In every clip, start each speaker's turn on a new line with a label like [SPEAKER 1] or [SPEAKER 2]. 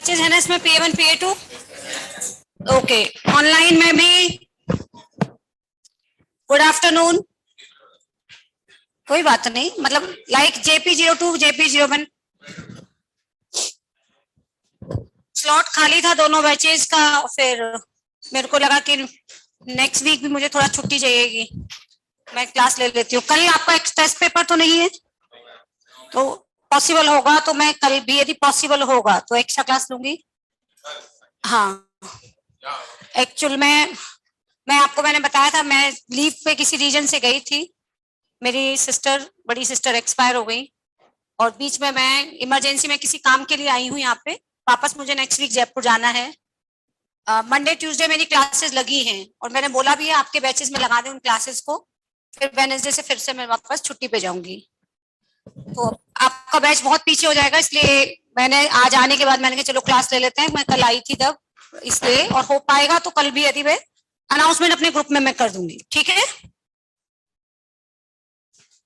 [SPEAKER 1] Batches है ना इसमें, PA1 PA2? ओके, ऑनलाइन में भी गुड आफ्टरनून। कोई बात नहीं, मतलब लाइक JP02 JP01 स्लॉट खाली था दोनों बैचेज का। फिर मेरे को लगा कि नेक्स्ट वीक भी मुझे थोड़ा छुट्टी चाहिएगी, मैं क्लास ले लेती हूँ। कल आपका एक टेस्ट पेपर तो नहीं है? तो पॉसिबल होगा तो मैं कल भी, यदि पॉसिबल होगा तो एक्स्ट्रा क्लास लूंगी। हाँ, एक्चुअल में मैं आपको मैंने बताया था, मैं लीव पे किसी रीजन से गई थी। मेरी सिस्टर, बड़ी सिस्टर एक्सपायर हो गई, और बीच में मैं इमरजेंसी में किसी काम के लिए आई हूँ यहाँ पे। वापस मुझे नेक्स्ट वीक जयपुर जाना है। मंडे ट्यूसडे मेरी क्लासेस लगी हैं, और मैंने बोला भी है आपके बैचेस में लगा दें उन क्लासेस को। फिर वेडनेसडे से फिर से मैं वापस छुट्टी पे जाऊंगी, तो आपका बैच बहुत पीछे हो जाएगा। इसलिए मैंने आज आने के बाद मैंने कहा चलो क्लास ले लेते हैं। मैं कल आई थी तब, इसलिए, और हो पाएगा तो कल भी यदि मैं अनाउंसमेंट अपने ग्रुप में मैं कर दूंगी, ठीक है।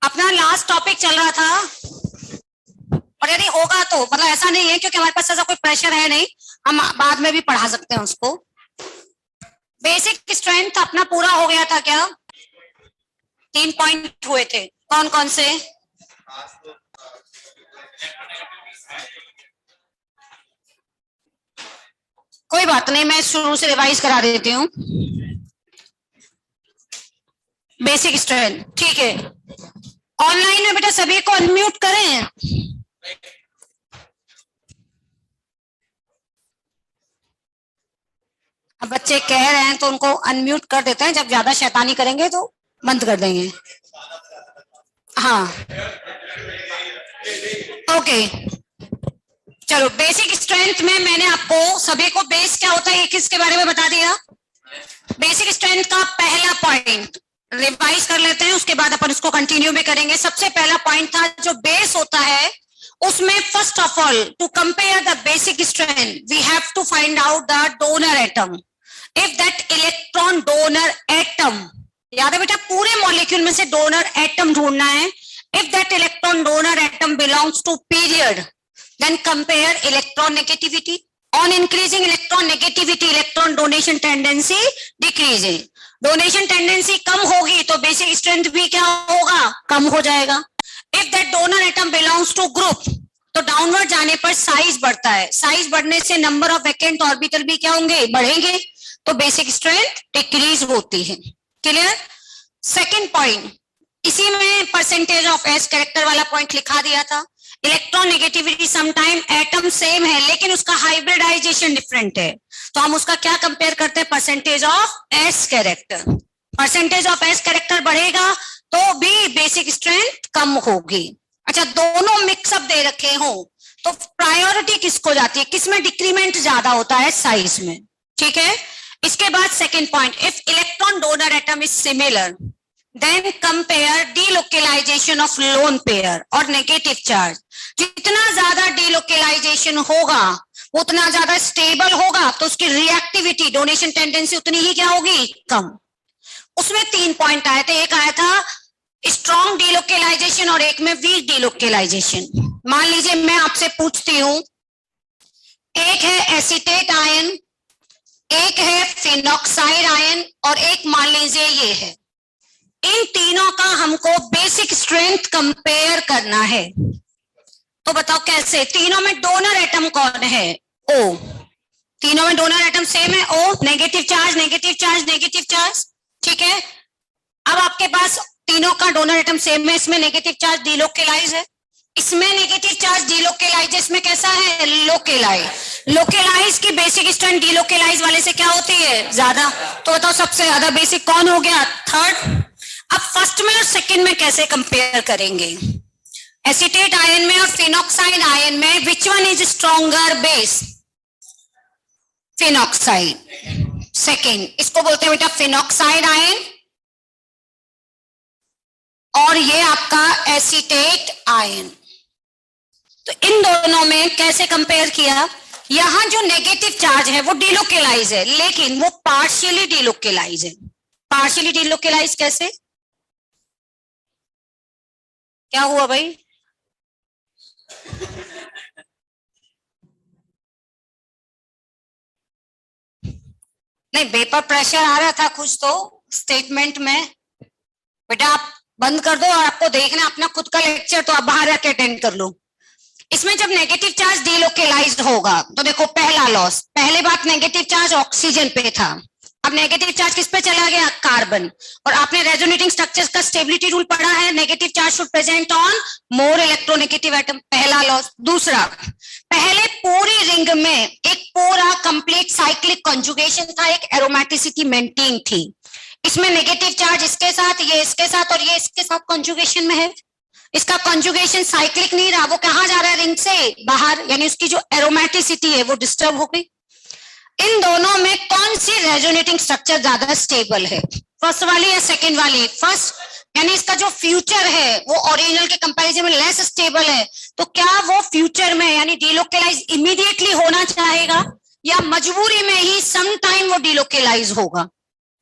[SPEAKER 1] अपना लास्ट टॉपिक चल रहा था, और यदि होगा तो मतलब ऐसा नहीं है, क्योंकि हमारे पास ऐसा कोई प्रेशर है नहीं, हम बाद में भी पढ़ा सकते हैं उसको। बेसिक स्ट्रेंथ अपना पूरा हो गया था क्या? 3 पॉइंट हुए थे, कौन कौन से? कोई बात नहीं, मैं शुरू से रिवाइज करा देती हूँ। बेसिक स्ट्रेंथ, ठीक है। ऑनलाइन में बेटा सभी को अनम्यूट करें। अब बच्चे कह रहे हैं तो उनको अनम्यूट कर देते हैं, जब ज्यादा शैतानी करेंगे तो बंद कर देंगे। हाँ, ओके, चलो। बेसिक स्ट्रेंथ में मैंने आपको सभी को बेस क्या होता है ये किसके बारे में बता दिया। बेसिक स्ट्रेंथ का पहला पॉइंट रिवाइज कर लेते हैं, उसके बाद अपन उसको कंटिन्यू भी करेंगे। सबसे पहला पॉइंट था जो बेस होता है उसमें, first of all to compare the basic strength we have to find out the donor atom. If that electron donor atom, याद है बेटा, पूरे मॉलिक्यूल में से डोनर एटम ढूंढना है। If that electron donor atom belongs to period, then compare electron negativity. On increasing electron negativity, electron donation tendency decreasing. Donation tendency कम होगी तो बेसिक स्ट्रेंथ भी क्या होगा? कम हो जाएगा। If that donor atom belongs to group, तो डाउनवर्ड जाने पर साइज बढ़ता है, साइज बढ़ने से नंबर ऑफ वैकेंट ऑर्बिटल भी क्या होंगे? बढ़ेंगे, तो बेसिक स्ट्रेंथ डिक्रीज होती है। क्लियर? सेकेंड पॉइंट, इसी में परसेंटेज ऑफ एस कैरेक्टर वाला पॉइंट लिखा दिया था। Electron negativity sometime atom same है लेकिन उसका हाइब्रिडाइजेशन डिफरेंट है, तो हम उसका क्या कंपेयर करते हैं? Percentage of S character. Percentage of S character बढ़ेगा तो भी बेसिक स्ट्रेंथ कम होगी। अच्छा, दोनों मिक्सअप दे रखे हो तो प्रायोरिटी किसको जाती है? किसमें डिक्रीमेंट ज्यादा होता है? साइज में, ठीक है। इसके बाद second point, if electron donor atom is similar then compare delocalization of lone pair और negative charge। जितना ज्यादा delocalization होगा उतना ज्यादा स्टेबल होगा, तो उसकी रिएक्टिविटी, डोनेशन टेंडेंसी उतनी ही क्या होगी? कम। उसमें 3 पॉइंट आए थे, एक आया था स्ट्रॉन्ग डिलोकेलाइजेशन और एक में वीक डिलोकेलाइजेशन। मान लीजिए मैं आपसे पूछती हूं, एक है एसीटेट आयन, एक है फिनॉक्साइड आयन, और एक मान लीजिए ये है। इन तीनों का हमको बेसिक स्ट्रेंथ कंपेयर करना है, तो बताओ कैसे? तीनों में डोनर एटम कौन है? ओ। तीनों में डोनर एटम सेम है, O. Negative charge, negative charge, negative charge, ठीक है। अब आपके पास तीनों का डोनर एटम सेम है, इसमें नेगेटिव चार्ज डिलोकेलाइज है, इसमें नेगेटिव चार्ज डिलोकेलाइज, इसमें कैसा है? लोकेलाइज। लोकेलाइज की बेसिक स्ट्रेंथ डिलोकेलाइज वाले से क्या होती है? ज्यादा। तो बताओ सबसे ज्यादा बेसिक कौन हो गया? थर्ड। अब फर्स्ट में और सेकंड में कैसे कंपेयर करेंगे? एसीटेट आयन में और फिनॉक्साइड आयन में which one is stronger base? Phenoxide. Second, इसको बोलते हैं बेटा फिनॉक्साइड आयन, और ये आपका एसीटेट आयन। तो इन दोनों में कैसे कंपेयर किया? यहां जो नेगेटिव चार्ज है वो डिलोकेलाइज है, लेकिन वो पार्शियली डिलोकेलाइज है। पार्शियली डिलोकेलाइज कैसे? क्या हुआ भाई? नहीं, वेपर प्रेशर आ रहा था कुछ तो स्टेटमेंट में। बेटा आप बंद कर दो और आपको देखना अपना खुद का लेक्चर, तो आप बाहर आके अटेंड कर लो। इसमें जब नेगेटिव चार्ज डिलोकेलाइज्ड होगा तो देखो पहला लॉस, पहले बात नेगेटिव चार्ज ऑक्सीजन पे था, अब नेगेटिव चार्ज किस पे चला गया? कार्बन। और आपने रेजोनेटिंग स्ट्रक्चर्स का स्टेबिलिटी रूल पढ़ा है, negative charge should present on more electronegative atom, पहला लॉस। दूसरा, पहले पूरी रिंग में एक पूरा कंप्लीट साइक्लिक कंजुगेशन था, एक एरोमेटिसिटी मेंटेन थी। इसमें नेगेटिव चार्ज इसके साथ, ये इसके साथ और ये इसके साथ कंजुगेशन में है। इसका कंजुगेशन साइक्लिक नहीं रहा, वो कहां जा रहा है? रिंग से बाहर, यानी उसकी जो एरोमेटिसिटी है वो डिस्टर्ब हो गई। इन दोनों में कौन सी रेजोनेटिंग स्ट्रक्चर ज्यादा स्टेबल है, फर्स्ट वाली या सेकंड वाली? फर्स्ट, यानी इसका जो फ्यूचर है वो ओरिजिनल के कंपैरिजन में लेस स्टेबल है, तो क्या वो फ्यूचर में यानी डिलोकेलाइज इमीडिएटली होना चाहेगा या मजबूरी में ही सम टाइम वो डिलोकेलाइज होगा?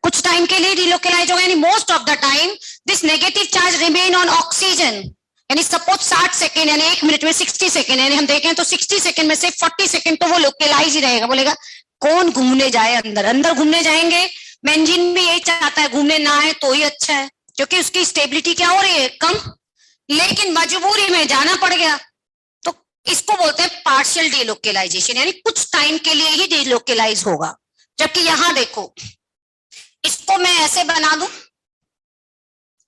[SPEAKER 1] कुछ टाइम के लिए डिलोकेलाइज होगा, यानी most of the time this negative charge remain on oxygen, यानी सपोज 60 सेकेंड यानी 1 मिनट में 60 सेकेंड, यानी हम देखें तो 60 सेकेंड में से 40 सेकेंड तो वो लोकेलाइज ही रहेगा। बोलेगा कौन घूमने जाए अंदर, अंदर घूमने जाएंगे, बेंजीन भी यही चाहता है, घूमने ना आए तो ही अच्छा है, क्योंकि उसकी स्टेबिलिटी क्या हो रही है? कम। लेकिन मजबूरी में जाना पड़ गया, तो इसको बोलते हैं पार्शियल डिलोकेलाइजेशन, यानी कुछ टाइम के लिए ही डिलोकेलाइज होगा। जबकि यहां देखो, इसको मैं ऐसे बना दूं,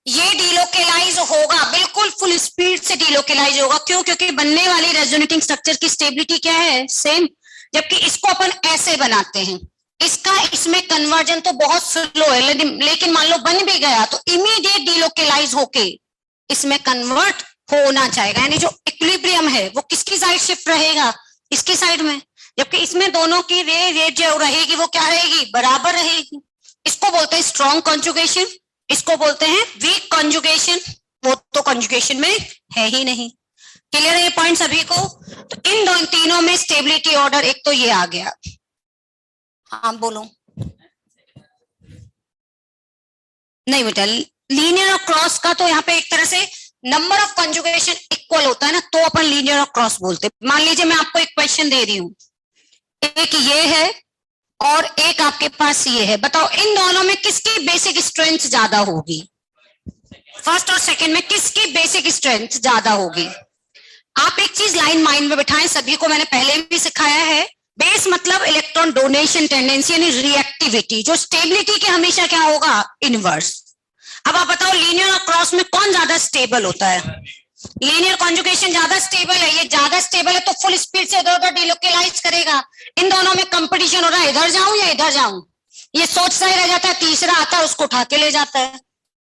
[SPEAKER 1] ये डिलोकेलाइज होगा, बिल्कुल फुल स्पीड से डिलोकेलाइज होगा। क्यों? क्योंकि बनने वाली रेजोनेटिंग स्ट्रक्चर की स्टेबिलिटी क्या है? सेम। जबकि इसको अपन ऐसे बनाते हैं, इसका इसमें कन्वर्जन तो बहुत स्लो है, लेकिन मान लो बन भी गया तो इमीडिएट डिलोकेलाइज होके इसमें कन्वर्ट होना चाहेगा, यानी जो इक्विलिब्रियम है वो किसकी साइड शिफ्ट रहेगा? इसकी साइड में। जबकि इसमें दोनों की रेट जो रहेगी वो क्या रहेगी? बराबर रहेगी। इसको बोलते हैं स्ट्रॉन्ग कॉन्जुगेशन, इसको बोलते हैं वीक कॉन्जुगेशन, वो तो कॉन्जुगेशन में है ही नहीं। क्लियर है ये पॉइंट सभी को? तो इन दोनों तीनों में स्टेबिलिटी ऑर्डर एक तो ये आ गया। हाँ बोलो। नहीं बेटा, लीनियर और क्रॉस का तो यहाँ पे एक तरह से नंबर ऑफ कंजुगेशन इक्वल होता है ना, तो अपन लीनियर और क्रॉस बोलते हैं। मान लीजिए मैं आपको एक क्वेश्चन दे रही हूँ, एक ये है और एक आपके पास ये है, बताओ इन दोनों में किसकी बेसिक स्ट्रेंथ ज्यादा होगी? फर्स्ट और सेकंड में किसकी बेसिक स्ट्रेंथ ज्यादा होगी? आप एक चीज लाइन माइंड में बिठाएं, सभी को मैंने पहले भी सिखाया है, बेस मतलब इलेक्ट्रॉन डोनेशन टेंडेंसी यानी रिएक्टिविटी, जो स्टेबिलिटी के हमेशा क्या होगा? इनवर्स। अब आप बताओ लीनियर और क्रॉस में कौन ज्यादा स्टेबल होता है? लीनियर कॉन्जुगेशन ज्यादा स्टेबल है, ये ज्यादा स्टेबल है तो फुल स्पीड से इधर उधर डिलोकेलाइज करेगा। इन दोनों में कंपटीशन हो रहा है, इधर जाऊं या इधर जाऊं, ये सोचता ही रह जाता है, तीसरा आता है उसको उठा के ले जाता है।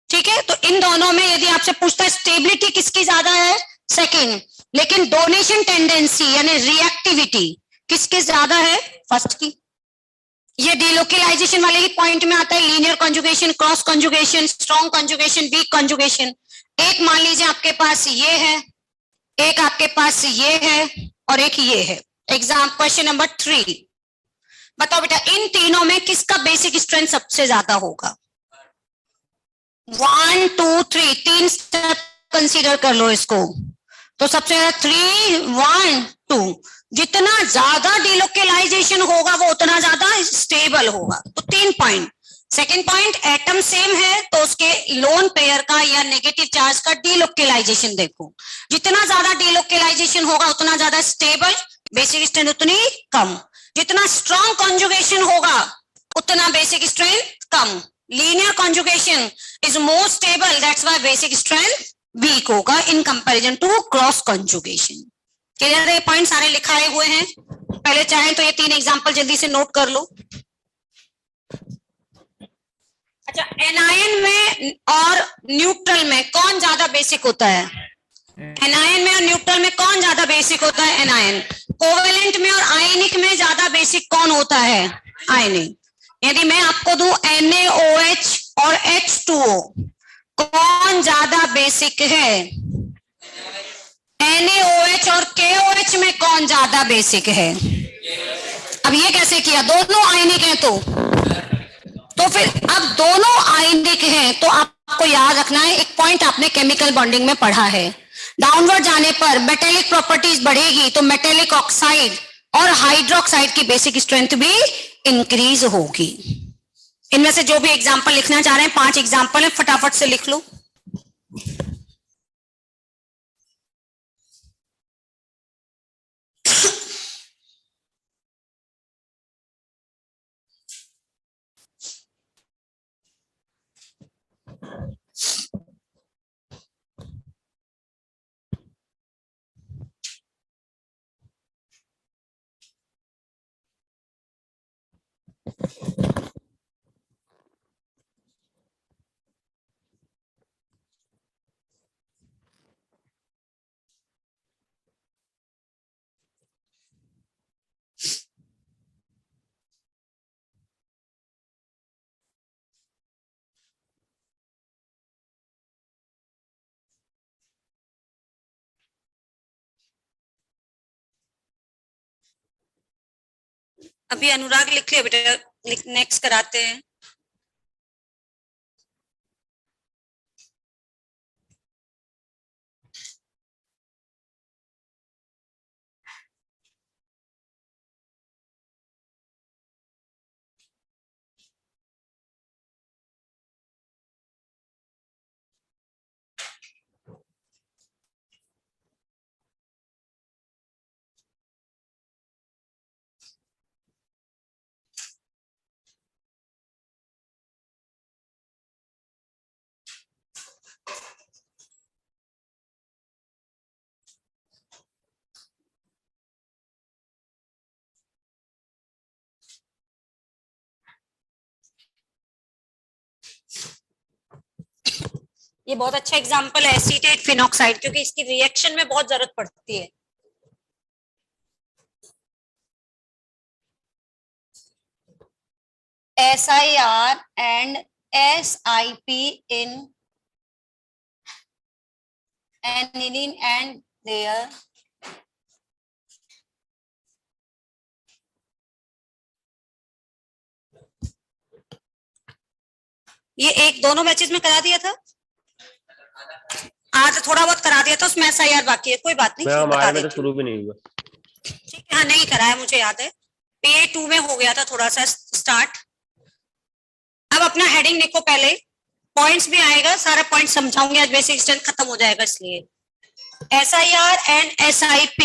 [SPEAKER 1] ठीक है, तो इन दोनों में यदि आपसे पूछता है स्टेबिलिटी किसकी ज्यादा है? सेकेंड। लेकिन डोनेशन टेंडेंसी यानी रिएक्टिविटी किसके ज्यादा है? फर्स्ट की। ये डिलोकेलाइजेशन वाले ही पॉइंट में आता है, linear conjugation, cross conjugation, strong conjugation, weak conjugation. एक मान लीजिए आपके पास ये है, एक आपके पास ये है और एक ये है। एग्जाम क्वेश्चन नंबर 3, बताओ बेटा इन तीनों में किसका बेसिक स्ट्रेंथ सबसे ज्यादा होगा? 1 2 3 तीन स्टेप कंसीडर कर लो इसको, तो सबसे ज्यादा 3 1 2, जितना ज्यादा डिलोकेलाइजेशन होगा वो उतना ज्यादा स्टेबल होगा। तो 3 point. Second point, atom same है तो उसके लोन पेयर का या नेगेटिव चार्ज का डिलोकेलाइजेशन देखो, जितना ज्यादा डिलोकेलाइजेशन होगा उतना ज्यादा स्टेबल, बेसिक स्ट्रेंथ उतनी कम। जितना स्ट्रॉन्ग कॉन्जुगेशन होगा उतना बेसिक स्ट्रेंथ कम। Linear conjugation is more stable, that's why basic strength weak होगा in comparison to cross conjugation. Clear है? पॉइंट सारे लिखाए हुए हैं, पहले चाहें तो ये 3 एग्जांपल जल्दी से नोट कर लो। अच्छा, एनायन में और न्यूट्रल में कौन ज्यादा बेसिक होता है? एनायन में और न्यूट्रल में कौन ज्यादा बेसिक होता है? एनायन। कोवेलेंट में और आयनिक में ज्यादा बेसिक कौन होता है? आयनिक। यदि मैं आपको दूं NaOH और H2O, कौन ज्यादा बेसिक है? NaOH और KOH में कौन ज्यादा बेसिक है? अब ये कैसे किया? दोनों आयनिक हैं तो फिर अब दोनों आयनिक हैं तो आपको याद रखना है, एक पॉइंट आपने केमिकल बॉन्डिंग में पढ़ा है, डाउनवर्ड जाने पर मेटेलिक प्रॉपर्टीज बढ़ेगी तो मेटेलिक ऑक्साइड और हाइड्रोक्साइड की बेसिक स्ट्रेंथ भी इंक्रीज होगी। इनमें से जो भी एग्जाम्पल लिखना चाह रहे हैं, 5 एग्जाम्पल है, फटाफट से लिख लो। अभी अनुराग लिख लिया बेटा, नेक्स्ट कराते हैं। ये बहुत अच्छा एग्जांपल है एसीटेट फिनॉक्साइड, क्योंकि इसकी रिएक्शन में बहुत जरूरत पड़ती है। SiR and SiP in aniline and their ये एक दोनों बैचेस में करा दिया था, आज थोड़ा बहुत करा दिया था, उसमें SiR बाकी है, कोई बात नहीं, बता देती हूं।
[SPEAKER 2] शुरू भी नहीं हुआ,
[SPEAKER 1] ठीक है, हाँ नहीं कराया, मुझे याद है, PA2 में हो गया था थोड़ा सा स्टार्ट। अब अपना हेडिंग लिखो, पहले पॉइंट्स भी आएगा, सारा पॉइंट समझाऊंगी, आज बेसिक स्ट्रेंथ खत्म हो जाएगा इसलिए। SiR and SiP,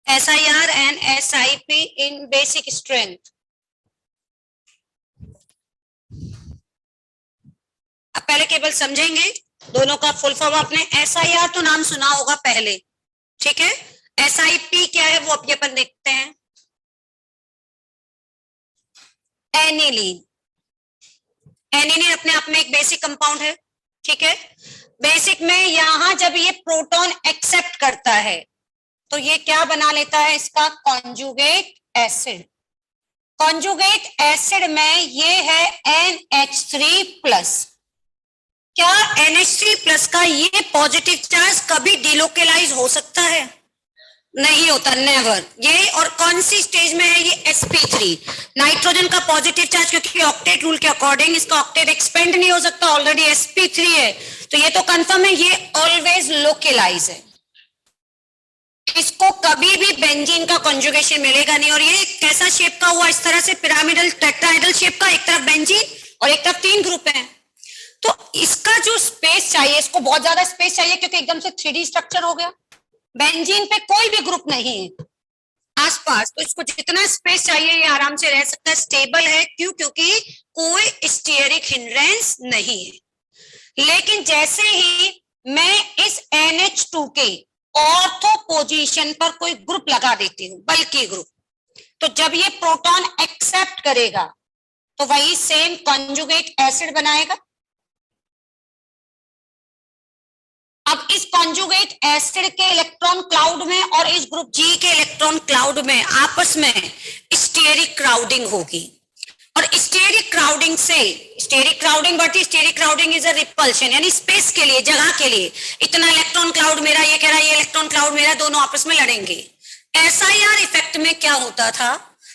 [SPEAKER 1] SiR and SiP in basic strength। अब पहले केवल समझेंगे, दोनों का फुल फॉर्म आपने SiR तो नाम सुना होगा पहले, ठीक है। SiP क्या है वो अब अपन देखते हैं। एनिलीन, एनिलीन अपने आप में एक बेसिक कंपाउंड है, ठीक है। बेसिक में यहां जब ये प्रोटॉन एक्सेप्ट करता है तो ये क्या बना लेता है, इसका कॉन्जुगेट एसिड। कॉन्जुगेट एसिड में ये है NH3+। क्या NH3+ का ये पॉजिटिव चार्ज कभी डिलोकेलाइज हो सकता है? नहीं होता, नेवर। ये और कौन सी स्टेज में है, ये sp3। नाइट्रोजन का पॉजिटिव चार्ज, क्योंकि ऑक्टेट रूल के अकॉर्डिंग इसका ऑक्टेट एक्सपेंड नहीं हो सकता, ऑलरेडी sp3 है, तो ये तो कंफर्म है ये ऑलवेज लोकेलाइज है, इसको कभी भी बेंजीन का कॉन्जुगेशन मिलेगा नहीं। और ये कैसा शेप का हुआ, इस तरह से पिरामिडल टेट्राहेड्रल शेप का, एक तरफ बेंजीन और एक तरफ 3 ग्रुप हैं। तो इसका जो स्पेस चाहिए, इसको बहुत ज्यादा स्पेस चाहिए क्योंकि एकदम से 3D स्ट्रक्चर हो गया, बेंजीन पे कोई भी ग्रुप नहीं है आसपास, तो इसको जितना स्पेस चाहिए ये आराम से रह सकता है, स्टेबल है। क्यों? क्योंकि कोई स्टीयरिक हिंड्रेंस नहीं है। लेकिन जैसे ही मैं इस NH2 के ऑर्थो पोजीशन पर कोई ग्रुप लगा देती हूं, बल्कि ग्रुप, तो जब ये प्रोटॉन एक्सेप्ट करेगा तो वही सेम कॉन्जुगेट एसिड बनाएगा। अब इस कॉन्जुगेट एसिड के इलेक्ट्रॉन क्लाउड में और इस ग्रुप G के इलेक्ट्रॉन क्लाउड में आपस में स्टेरिक क्राउडिंग होगी, और स्टेरिक क्राउडिंग से स्टेरिक क्राउडिंग बढ़ती, steric crowding is a repulsion, यानी स्पेस के लिए, जगह के लिए, इतना इलेक्ट्रॉन क्लाउड मेरा, ये कह रहा है ये इलेक्ट्रॉन क्लाउड मेरा, दोनों आपस में लड़ेंगे। SiR इफेक्ट में क्या होता था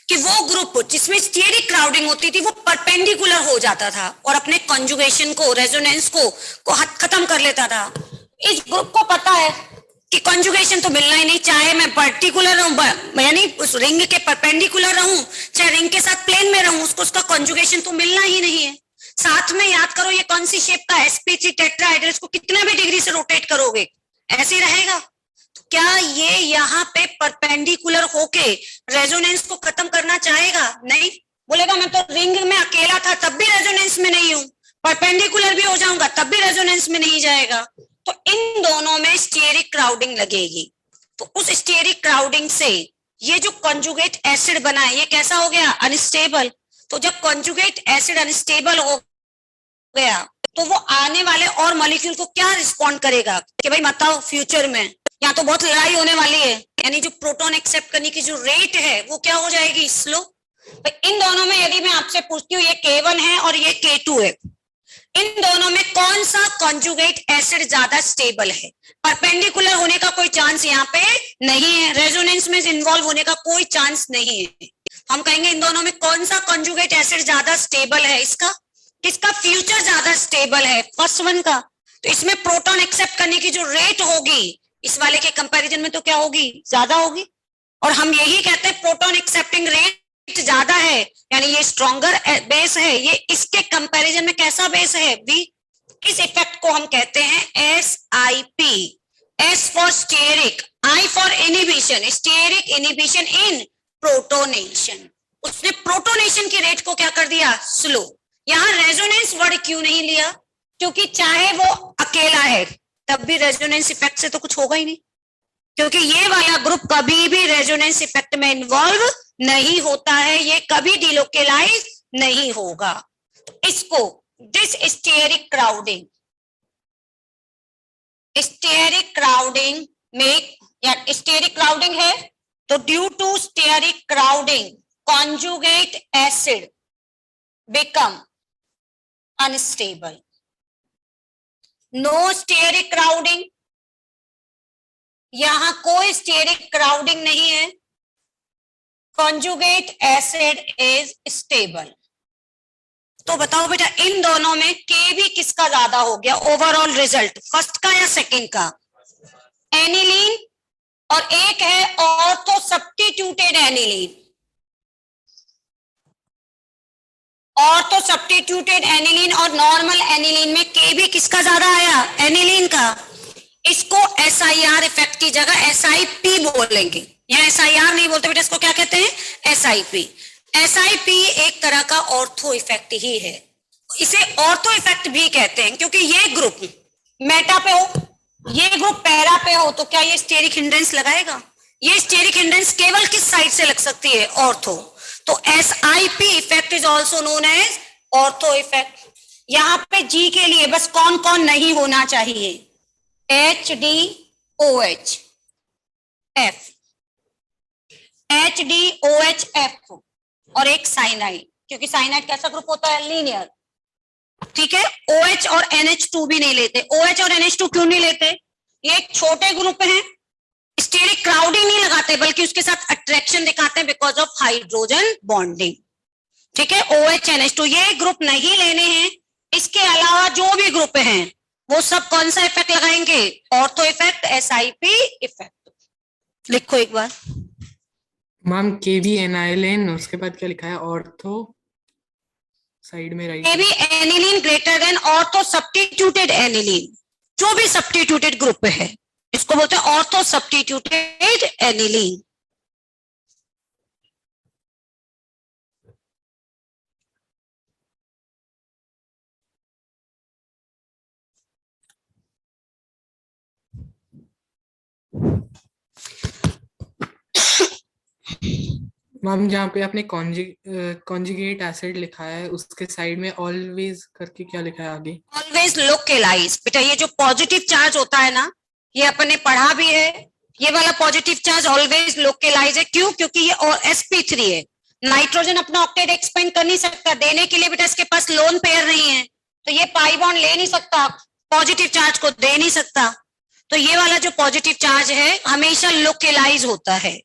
[SPEAKER 1] कि वो ग्रुप जिसमें स्टेरिक क्राउडिंग होती थी वो परपेंडिकुलर हो जाता था और अपने कॉन्जुगेशन को, रेजोनेंस को खत्म कर लेता था। इस ग्रुप को पता है कि कॉन्जुगेशन तो मिलना ही नहीं, चाहे मैं पर्टिकुलर रहूं यानी उस रिंग के परपेंडिकुलर रहूं, चाहे रिंग के साथ प्लेन में रहूं, उसको उसका कॉन्जुगेशन तो मिलना ही नहीं है। साथ में याद करो ये कौन सी शेप का sp3 टेट्राहाइड्रल, इसको कितना भी डिग्री से रोटेट करोगे ऐसे ही रहेगा। तो क्या ये यहाँ पे परपेंडिकुलर होके रेजोनेंस को खत्म करना चाहेगा? नहीं, बोलेगा मैं तो रिंग में अकेला था तब भी रेजोनेंस में नहीं हूं, परपेंडिकुलर भी हो जाऊंगा तब भी रेजोनेंस में नहीं जाएगा। तो इन दोनों में स्टेरिक क्राउडिंग लगेगी। तो उस स्टेरिक क्राउडिंग से ये जो कॉन्जुगेट एसिड बना है ये कैसा हो गया? अनस्टेबल। तो जब कॉन्जुगेट एसिड अनस्टेबल हो गया तो वो आने वाले और मॉलिक्यूल को क्या रिस्पॉन्ड करेगा कि भाई बताओ फ्यूचर में यहाँ तो बहुत लड़ाई होने वाली है, यानी जो प्रोटॉन एक्सेप्ट करने की जो रेट है वो क्या हो जाएगी? स्लो। इन दोनों में यदि मैं आपसे पूछती हूँ ये K1 है और ये K2 है, इन दोनों में कौन सा कॉन्जुगेट एसिड ज्यादा स्टेबल है? परपेंडिकुलर होने का कोई चांस यहाँ पे नहीं है, रेजोनेंस में इन्वॉल्व होने का कोई चांस नहीं है। हम कहेंगे इन दोनों में कौन सा कॉन्जुगेट एसिड ज्यादा स्टेबल है? इसका, किसका फ्यूचर ज्यादा स्टेबल है? फर्स्ट वन का। तो इसमें प्रोटॉन एक्सेप्ट करने की जो रेट होगी इस वाले के कंपैरिजन में तो क्या होगी? ज्यादा होगी। और हम यही कहते हैं प्रोटॉन एक्सेप्टिंग रेट ज्यादा है, यानी ये स्ट्रॉन्गर बेस है, ये इसके कंपैरिजन में कैसा बेस है? वीक। इस इफेक्ट को हम कहते हैं SIP। S for steric, I for inhibition, steric inhibition in protonation. उसने प्रोटोनेशन की रेट को क्या कर दिया? स्लो। यहां रेजोनेंस वर्ड क्यों नहीं लिया? क्योंकि चाहे वो अकेला है तब भी रेजोनेंस इफेक्ट से तो कुछ होगा ही नहीं, क्योंकि ये वाला ग्रुप कभी भी रेजोनेंस इफेक्ट में इन्वॉल्व नहीं होता है, ये कभी डिलोकेलाइज नहीं होगा। तो इसको दिस स्टेरिक क्राउडिंग में, या स्टेरिक क्राउडिंग है तो due to steric crowding conjugate acid become unstable. No steric crowding, यहां कोई स्टेरिक क्राउडिंग नहीं है, कॉन्जुगेट एसिड इज स्टेबल। तो बताओ बेटा इन दोनों में Kb किसका ज्यादा हो गया ओवरऑल रिजल्ट, फर्स्ट का या सेकंड का? एनिलीन, और एक है ortho substituted aniline. Ortho substituted aniline और नॉर्मल एनिलीन में Kb किसका ज्यादा आया? एनिलीन का। इसको SIR इफेक्ट की जगह SIP बोलेंगे, यहाँ SIR नहीं बोलते बेटा, इसको क्या कहते हैं? SIP। SIP एक तरह का ऑर्थो इफेक्ट ही है, इसे ऑर्थो इफेक्ट भी कहते हैं, क्योंकि ये ग्रुप मेटा पे हो, ये ग्रुप पैरा पे हो, तो क्या ये स्टेरिक हिंड्रेंस लगाएगा? ये स्टेरिक हिंड्रेंस केवल किस साइड से लग सकती है? ऑर्थो। तो SIP effect is also known as ortho effect. यहाँ पे G के लिए बस कौन कौन नहीं होना चाहिए? HDOH F, HDOH F और एक साइनाइड, क्योंकि साइनाइड कैसा ग्रुप होता है? लीनियर। ठीक है, OH और NH2 भी नहीं लेते। OH और NH2 क्यों नहीं लेते? ये एक छोटे ग्रुप हैं, स्टेरिक क्राउडिंग नहीं लगाते बल्कि उसके साथ अट्रैक्शन दिखाते हैं बिकॉज ऑफ हाइड्रोजन बॉन्डिंग। ठीक है, OH NH2 ये ग्रुप नहीं लेने हैं। इसके अलावा जो भी ग्रुप हैं वो सब कौन सा इफेक्ट लगाएंगे? Ortho effect, SIP effect. लिखो एक बार
[SPEAKER 2] मैम Kb एनाइलिन, उसके बाद क्या लिखा है? ऑर्थो साइड में right.
[SPEAKER 1] Kb aniline greater than ortho substituted aniline, जो भी सब्स्टिट्यूटेड ग्रुप है इसको बोलते हैं ऑर्थो सब्स्टिट्यूटेड एनिलीन।
[SPEAKER 2] मैम जहाँ पे आपने कॉन्जुगेट एसिड लिखा है उसके साइड में ऑलवेज करके क्या लिखा है आगे?
[SPEAKER 1] Always localise. बेटा ये जो पॉजिटिव चार्ज होता है ना, ये अपने पढ़ा भी है, ये वाला पॉजिटिव चार्ज ऑलवेज लोकेलाइज है। क्यों? क्योंकि ये sp3 है, नाइट्रोजन अपना ऑक्टेट एक्सपेंड कर नहीं सकता, देने के लिए बेटा इसके पास लोन पेयर नहीं है, तो ये पाई बॉन्ड ले नहीं सकता, पॉजिटिव चार्ज को दे नहीं सकता। तो ये वाला जो पॉजिटिव चार्ज है हमेशा लोकेलाइज होता है।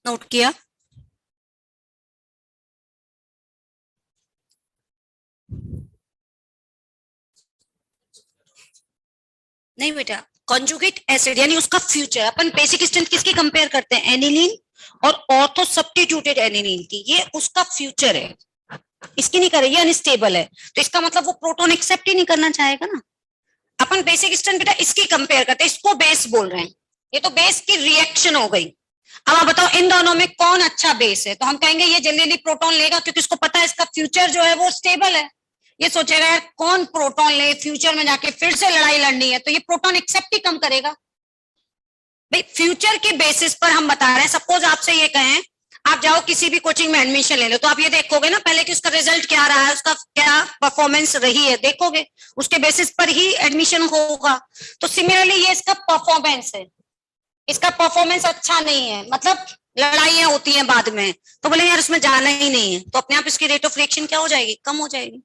[SPEAKER 1] नोट किया? नहीं बेटा, कॉन्जुगेट एसिड यानी उसका फ्यूचर, अपन बेसिक स्ट्रेंथ किसकी कंपेयर करते हैं? एनिलीन और ऑर्थो सब्स्टिट्यूटेड एनिलीन की, ये उसका फ्यूचर है, इसकी नहीं करे, ये अनस्टेबल है, तो इसका मतलब वो प्रोटॉन एक्सेप्ट ही नहीं करना चाहेगा ना। अपन बेसिक स्ट्रेंथ बेटा इसकी कंपेयर करते हैं, इसको बेस बोल रहे हैं, ये तो बेस की रिएक्शन हो गई। अब आप बताओ इन दोनों में कौन अच्छा बेस है? तो हम कहेंगे ये जल्दी जल्दी प्रोटॉन लेगा, क्योंकि उसको पता है इसका फ्यूचर जो है वो स्टेबल है। ये सोचेगा यार कौन प्रोटॉन ले, फ्यूचर में जाके फिर से लड़ाई लड़नी है, तो ये प्रोटॉन एक्सेप्ट ही कम करेगा। भाई फ्यूचर के बेसिस पर हम बता रहे हैं। सपोज आपसे ये कहें आप जाओ किसी भी कोचिंग में एडमिशन ले लो, तो आप ये देखोगे ना पहले कि उसका रिजल्ट क्या रहा है, उसका क्या परफॉर्मेंस रही है, देखोगे, उसके बेसिस पर ही एडमिशन होगा। तो सिमिलरली ये इसका परफॉर्मेंस है, इसका परफॉर्मेंस अच्छा नहीं है, मतलब लड़ाइयां होती हैं बाद में, तो बोले यार उसमें जाना ही नहीं है, तो अपने आप इसकी रेट ऑफ रिएक्शन क्या हो जाएगी? कम हो जाएगी।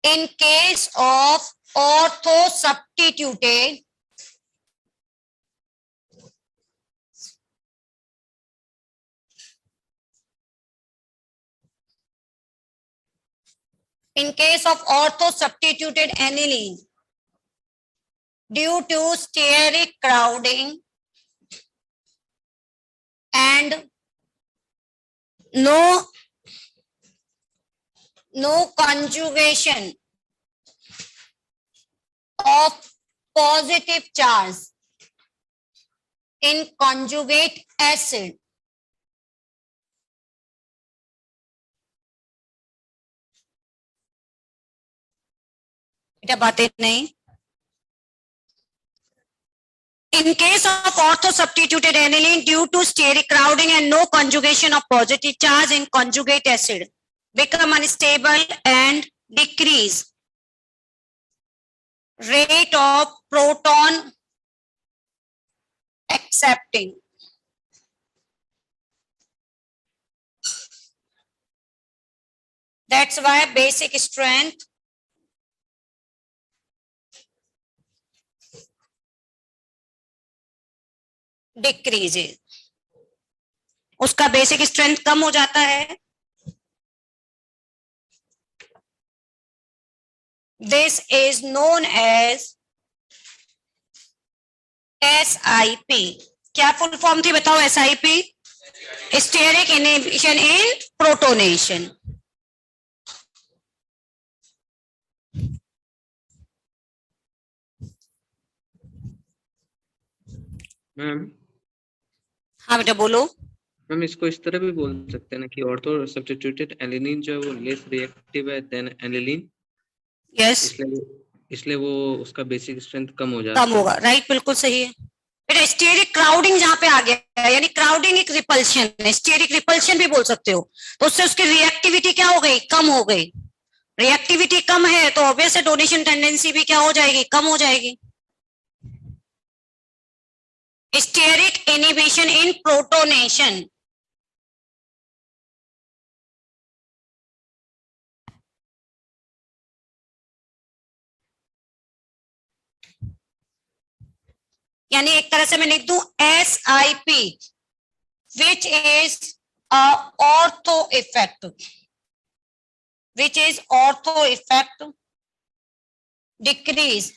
[SPEAKER 1] In case of ortho substituted, in case of ortho substituted aniline, due to steric crowding and no conjugation of positive charge in conjugate acid, बेटा बातें नहीं। In case of ortho substituted aniline, due to steric crowding and no conjugation of positive charge in conjugate acid, become unstable and decrease rate of proton accepting. That's why basic strength decreases. उसका basic strength कम हो जाता है। This is known as SIP. क्या full form थी बताओ? SIP, steric inhibition इन protonation.
[SPEAKER 3] Ma'am
[SPEAKER 1] हाँ बेटा बोलो।
[SPEAKER 3] मैम इसको इस तरह भी बोल सकते हैं ना कि ऑर्थो सब्स्टिट्यूटेड एलिनिन जो है वो लेस रिएक्टिव है देन एनिलीन,
[SPEAKER 1] यस,
[SPEAKER 3] इसलिए वो उसका बेसिक स्ट्रेंथ कम हो जाता है।
[SPEAKER 1] कम होगा, राइट, बिल्कुल सही है बेटा। स्टेरिक क्राउडिंग जहां पे आ गया है, यानी क्राउडिंग एक रिपल्शन है, स्टेरिक रिपल्शन भी बोल सकते हो, तो उससे उसकी रिएक्टिविटी क्या हो गई? कम हो गई। रिएक्टिविटी कम है तो ऑब्वियस है डोनेशन टेंडेंसी भी क्या हो जाएगी? कम हो जाएगी। स्टेरिक इनहिबिशन इन प्रोटोनेशन, यानी एक तरह से मैं लिख दूं SIP, which is ortho effect, which is ortho effect decrease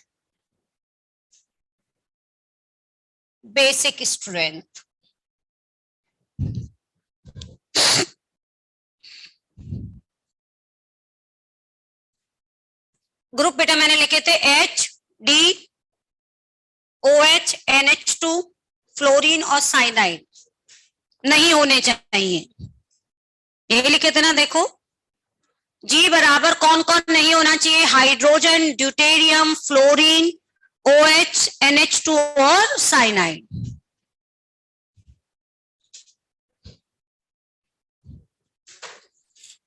[SPEAKER 1] basic strength. Group बेटा मैंने लिखे थे HDOH NH2 फ्लोरीन और साइनाइड नहीं होने चाहिए, यही लिखे थे ना। देखो जी बराबर कौन कौन नहीं होना चाहिए? Hydrogen, deuterium, fluorine, OH NH2 और साइनाइड।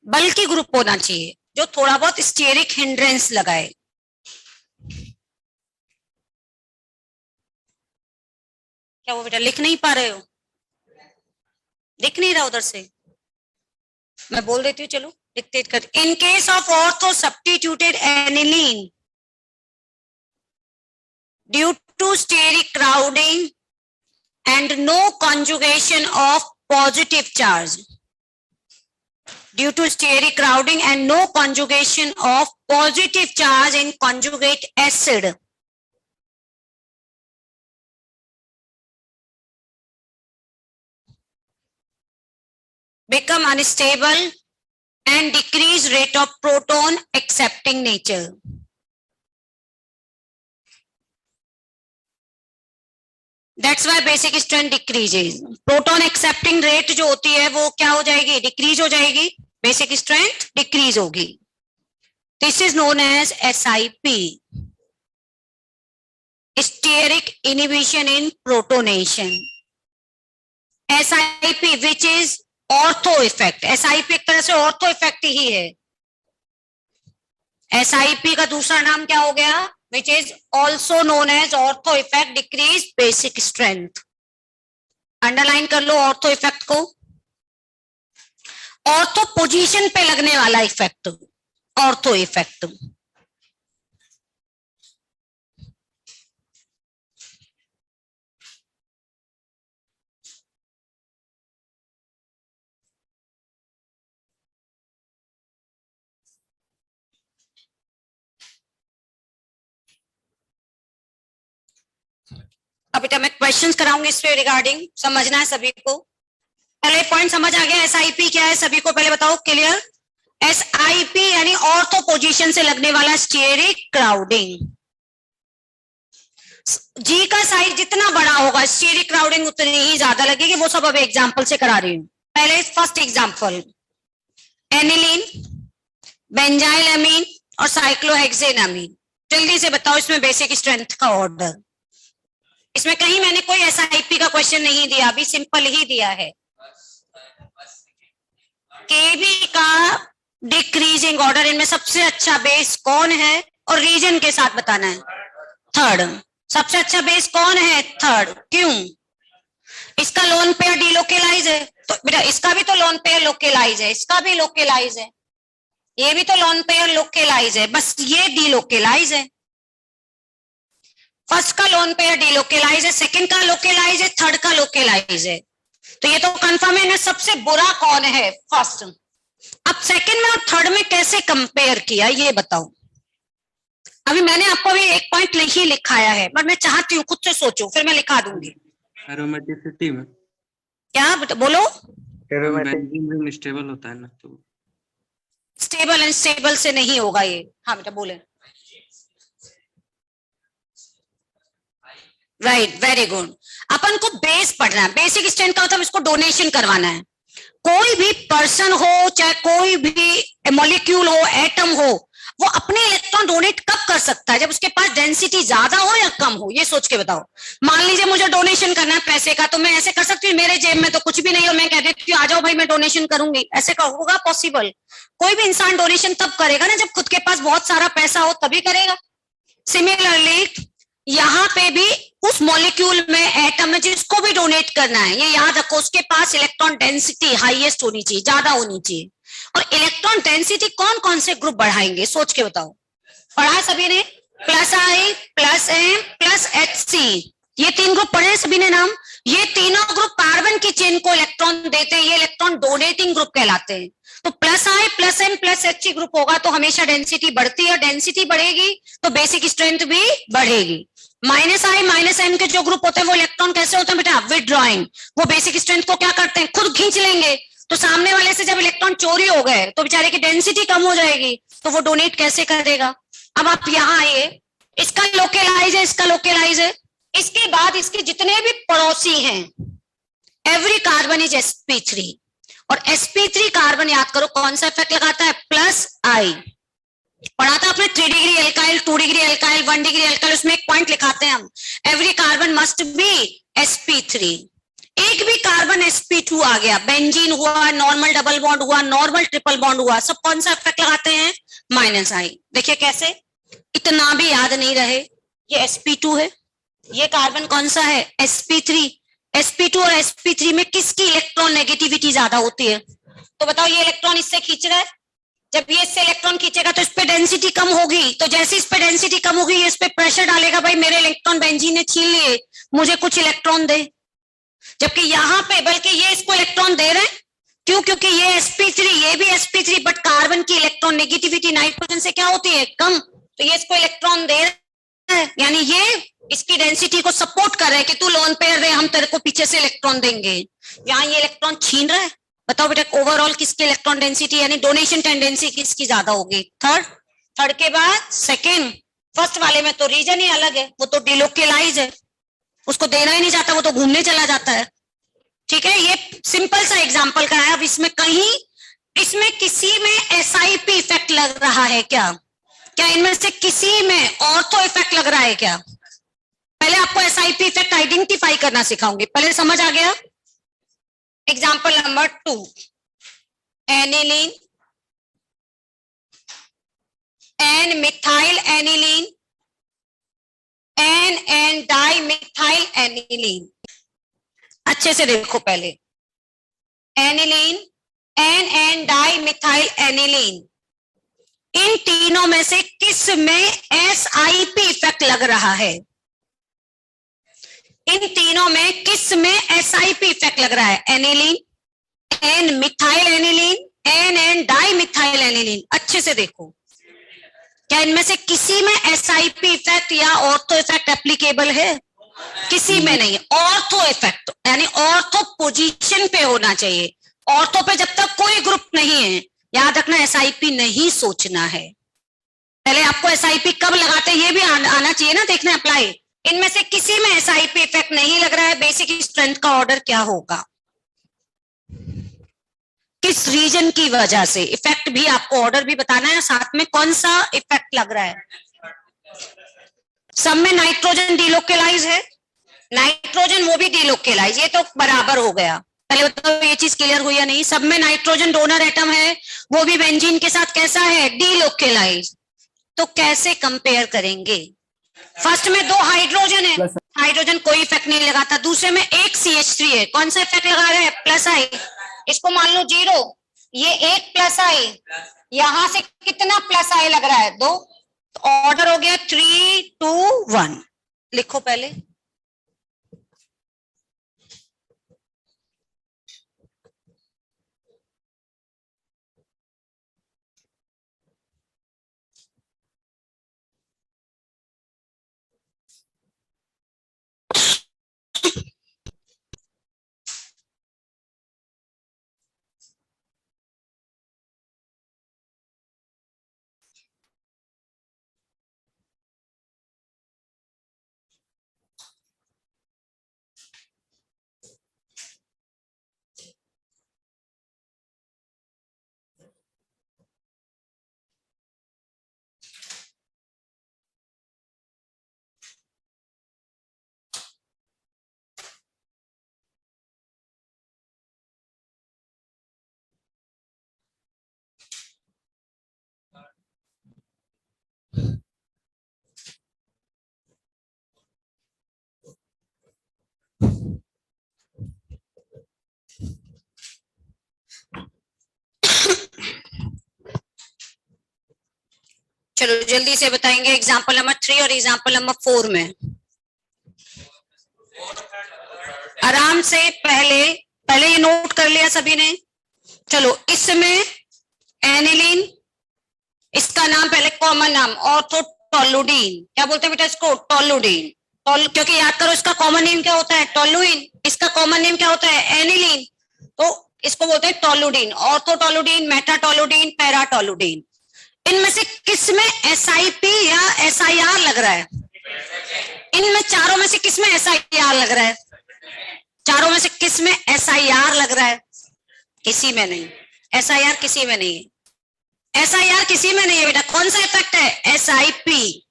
[SPEAKER 1] बल्कि ग्रुप होना चाहिए जो थोड़ा बहुत स्टेरिक हिंड्रेंस लगाए। क्या वो बेटा लिख नहीं पा रहे हो? दिख नहीं रहा उधर से? मैं बोल देती हूँ, चलो डिक्टेट कर, in case of ortho substituted aniline due to steric crowding and no conjugation of positive charge, due to steric crowding and no conjugation of positive charge in conjugate acid, become unstable and decrease rate of proton accepting nature. That's why basic strength decreases. Proton accepting rate जो होती है वो क्या हो जाएगी, decrease हो जाएगी, basic strength decrease होगी. This is known as SIP, steric inhibition in protonation. SIP which is ortho effect. SIP एक तरह से ortho effect ही है. SIP का दूसरा नाम क्या हो गया, which is also known as ortho effect, decrease basic strength. Underline कर लो ऑर्थो इफेक्ट को. ऑर्थो पोजीशन पे लगने वाला इफेक्ट, ऑर्थो इफेक्ट. अब बेटा मैं क्वेश्चंस कराऊंगी इस पे रिगार्डिंग, समझना है सभी को. पहले पॉइंट समझ आ गया, एसआईपी क्या है सभी को पहले बताओ, क्लियर. एसआईपी यानी ऑर्थो पोजीशन से लगने वाला स्टेरिक क्राउडिंग. जी का साइज जितना बड़ा होगा स्टेरिक क्राउडिंग उतनी ही ज्यादा लगेगी. वो सब अब एग्जांपल से करा रही हूं. पहले फर्स्ट एग्जांपल, एनिलीन, बेंजाइल अमीन और साइक्लोहेक्सेन अमीन. जल्दी से बताओ इसमें बेसिक स्ट्रेंथ का ऑर्डर. इसमें कहीं मैंने कोई एसआईपी का क्वेश्चन नहीं दिया, अभी सिंपल ही दिया है. केबी का डिक्रीजिंग ऑर्डर, इनमें सबसे अच्छा बेस कौन है और रीजन के साथ बताना है. थर्ड. सबसे अच्छा बेस कौन है, थर्ड. क्यों, इसका लोन पेयर डिलोकेलाइज है, तो बेटा इसका भी तो लोन पेयर लोकेलाइज है, इसका भी लोकेलाइज है, ये भी तो लोन पेयर लोकेलाइज है, बस ये डिलोकेलाइज है. फर्स्ट का लोन पेयर डिलोकेलाइज है, सेकंड का लोकेलाइज है, थर्ड का लोकेलाइज है. तो ये तो कंफर्म है ना. सबसे बुरा कौन है, फर्स्ट. अब सेकंड में और थर्ड में कैसे कंपेयर किया ये बताओ. अभी मैंने आपको भी एक पॉइंट ही लिखाया है, पर मैं चाहती हूँ खुद से सोचो, फिर मैं लिखा दूंगी.
[SPEAKER 3] एरोमेटिसिटी में
[SPEAKER 1] क्या बोलो,
[SPEAKER 3] बेंजीन स्टेबल होता है ना, तो
[SPEAKER 1] स्टेबल एंड स्टेबल से नहीं होगा ये. हाँ बेटा बोले. Right, very good. अपन को बेस पढ़ना है. बेसिक स्ट्रेंथ का मतलब इसको डोनेशन करवाना है. कोई भी पर्सन हो, चाहे कोई भी मॉलिक्यूल हो, एटम हो, वो अपने इलेक्ट्रॉन डोनेट कब कर सकता है, जब उसके पास डेंसिटी ज्यादा हो या कम हो. ये सोच के बताओ. मान लीजिए मुझे डोनेशन करना है पैसे का, तो मैं ऐसे कर सकती हूँ, मेरे जेब में तो कुछ भी नहीं हो, मैं कह देती हूँ आ जाओ भाई मैं डोनेशन करूंगी. ऐसे होगा पॉसिबल? कोई भी इंसान डोनेशन तब करेगा ना जब खुद के पास बहुत सारा पैसा हो, तभी करेगा. सिमिलरली यहाँ पे भी उस मॉलिक्यूल में, एटम में जिसको भी डोनेट करना है, ये याद रखो उसके पास इलेक्ट्रॉन डेंसिटी हाईएस्ट होनी चाहिए, ज्यादा होनी चाहिए. और इलेक्ट्रॉन डेंसिटी कौन कौन से ग्रुप बढ़ाएंगे, सोच के बताओ. पढ़ा सभी ने? Plus I, plus M, plus H C, ये तीन ग्रुप पढ़े सभी ने नाम. ये तीनों ग्रुप कार्बन की चेन को इलेक्ट्रॉन देते हैं, ये इलेक्ट्रॉन डोनेटिंग ग्रुप कहलाते हैं. तो plus I, plus M, plus H C group होगा तो हमेशा डेंसिटी बढ़ती है, डेंसिटी बढ़ेगी तो बेसिक स्ट्रेंथ भी बढ़ेगी. माइनस आई, माइनस एम के जो ग्रुप होते हैं वो इलेक्ट्रॉन कैसे होते हैं बेटा, विथड्रॉइंग. वो बेसिक स्ट्रेंथ को क्या करते हैं, खुद खींच लेंगे. तो सामने वाले से जब इलेक्ट्रॉन चोरी हो गए तो बेचारे की डेंसिटी कम हो जाएगी, तो वो डोनेट कैसे करेगा. अब आप यहाँ आइए, इसका लोकेलाइज है, इसका लोकेलाइज है. इसके बाद इसके जितने भी पड़ोसी हैं, एवरी कार्बन इज sp3. और sp3 कार्बन याद करो कौन सा इफेक्ट लगाता है, प्लस आई. पढ़ा था आपने 3 degree alkyl, 2 degree alkyl, 1 degree alkyl. उसमें एक पॉइंट लिखाते हैं हम, every carbon must be sp3. एक भी कार्बन sp2 आ गया, बेंजीन हुआ, नॉर्मल डबल बॉन्ड हुआ, नॉर्मल ट्रिपल बॉन्ड हुआ, सब कौन सा इफेक्ट लगाते हैं, माइनस आई. देखिए कैसे, इतना भी याद नहीं रहे. ये sp2 है, ये कार्बन कौन सा है, sp3. sp2 और sp3 में किसकी इलेक्ट्रॉन नेगेटिविटी ज्यादा होती है, तो बताओ. ये इलेक्ट्रॉन इससे खींच रहा है, जब ये इससे इलेक्ट्रॉन खींचेगा तो इस पे डेंसिटी कम होगी, तो जैसे इस पे डेंसिटी कम होगी ये इस पे प्रेशर डालेगा, भाई मेरे इलेक्ट्रॉन बेंजीन ने छीन लिए, मुझे कुछ इलेक्ट्रॉन दे। जबकि यहाँ पे बल्कि ये इसको इलेक्ट्रॉन दे रहे हैं, क्यों? क्योंकि ये sp3, ये भी sp3, बट कार्बन की इलेक्ट्रॉन नेगेटिविटी नाइट्रोजन से क्या होती है? कम, तो ये इसको इलेक्ट्रॉन दे रहे हैं, यानी ये इसकी डेंसिटी को सपोर्ट कर रहे हैं कि तू लोन पेयर दे, हम तेरे को पीछे से इलेक्ट्रॉन देंगे। यहाँ ये इलेक्ट्रॉन छीन रहा है। बताओ बेटा ओवरऑल किसकी इलेक्ट्रॉन डेंसिटी यानी डोनेशन टेंडेंसी किसकी ज्यादा होगी? थर्ड के बाद सेकेंड। फर्स्ट वाले में तो रीजन ही अलग है, वो तो डिलोकेलाइज है, उसको देना ही नहीं चाहता, वो तो घूमने चला जाता है। ठीक है, ये सिंपल सा एग्जांपल का है। अब इसमें किसी में एसआईपी इफेक्ट लग रहा है क्या? क्या इनमें से किसी में ऑर्थो इफेक्ट लग रहा है क्या? पहले आपको एसआईपी इफेक्ट आइडेंटिफाई करना सिखाऊंगी, पहले समझ आ गया? Example number 2, aniline N methyl aniline N di methyl aniline. अच्छे से देखो पहले, aniline N di methyl aniline, इन तीनों में से किस में एसआईपी इफेक्ट लग रहा है? इन तीनों में किस में एसआईपी इफेक्ट लग रहा है? Aniline, N methyl aniline, N di methyl aniline. अच्छे से देखो, क्या इनमें से किसी में एसआईपी इफेक्ट या ऑर्थो इफेक्ट एप्लीकेबल है? किसी में नहीं। ऑर्थो इफेक्ट यानी ऑर्थो पोजीशन पे होना चाहिए। ऑर्थो पे जब तक कोई ग्रुप नहीं है, याद रखना एसआईपी नहीं सोचना है। पहले आपको एसआईपी कब लगाते हैं ये भी आना चाहिए ना, देखना अप्लाई। इनमें से किसी में एसआईपी इफेक्ट नहीं लग रहा है, बेसिक स्ट्रेंथ का ऑर्डर क्या होगा? किस रीजन की वजह से? इफेक्ट भी आपको ऑर्डर भी बताना है, साथ में कौन सा इफेक्ट लग रहा है। सब में नाइट्रोजन डिलोकेलाइज है, नाइट्रोजन वो भी डिलोकेलाइज, ये तो बराबर हो गया। पहले बताओ ये चीज क्लियर हुई या नहीं? सब में नाइट्रोजन डोनर एटम है, वो भी बेंजीन के साथ कैसा है? डिलोकेलाइज। तो कैसे कंपेयर करेंगे? फर्स्ट में 2 हाइड्रोजन है, हाइड्रोजन कोई इफेक्ट नहीं लगाता। दूसरे में एक CH3 है, कौन सा इफेक्ट लगा रहा है? प्लस आई, इसको मान लो 0, ये 1 प्लस आई, यहां से कितना प्लस आई लग रहा है? 2। तो ऑर्डर हो गया 3, 2, 1। लिखो पहले, चलो जल्दी से बताएंगे एग्जाम्पल नंबर 3 और एग्जाम्पल नंबर 4 में। आराम से पहले ये नोट कर लिया सभी ने। चलो इसमें एनिलीन, इसका नाम पहले कॉमन नाम ऑर्थोटोलुडीन, क्या बोलते हैं बेटा इसको? टोलुडीन। क्योंकि याद करो इसका कॉमन नेम क्या होता है? टोलुइन। इसका कॉमन नेम क्या होता है? एनिलीन। तो इसको बोलते हैं टोलुडीन, ऑर्थोटोलुडीन, मेटाटोलुडीन, पैराटोलुडीन। इनमें से किस में एसआईपी या एसआईआर लग रहा है? इनमें चारों में से किस में एसआईआर लग रहा है? चारों में से किस में एसआईआर लग रहा है? किसी में नहीं। एसआईआर किसी में नहीं है। एसआईआर किसी में नहीं है बेटा। कौन सा इफेक्ट है? एसआईपी।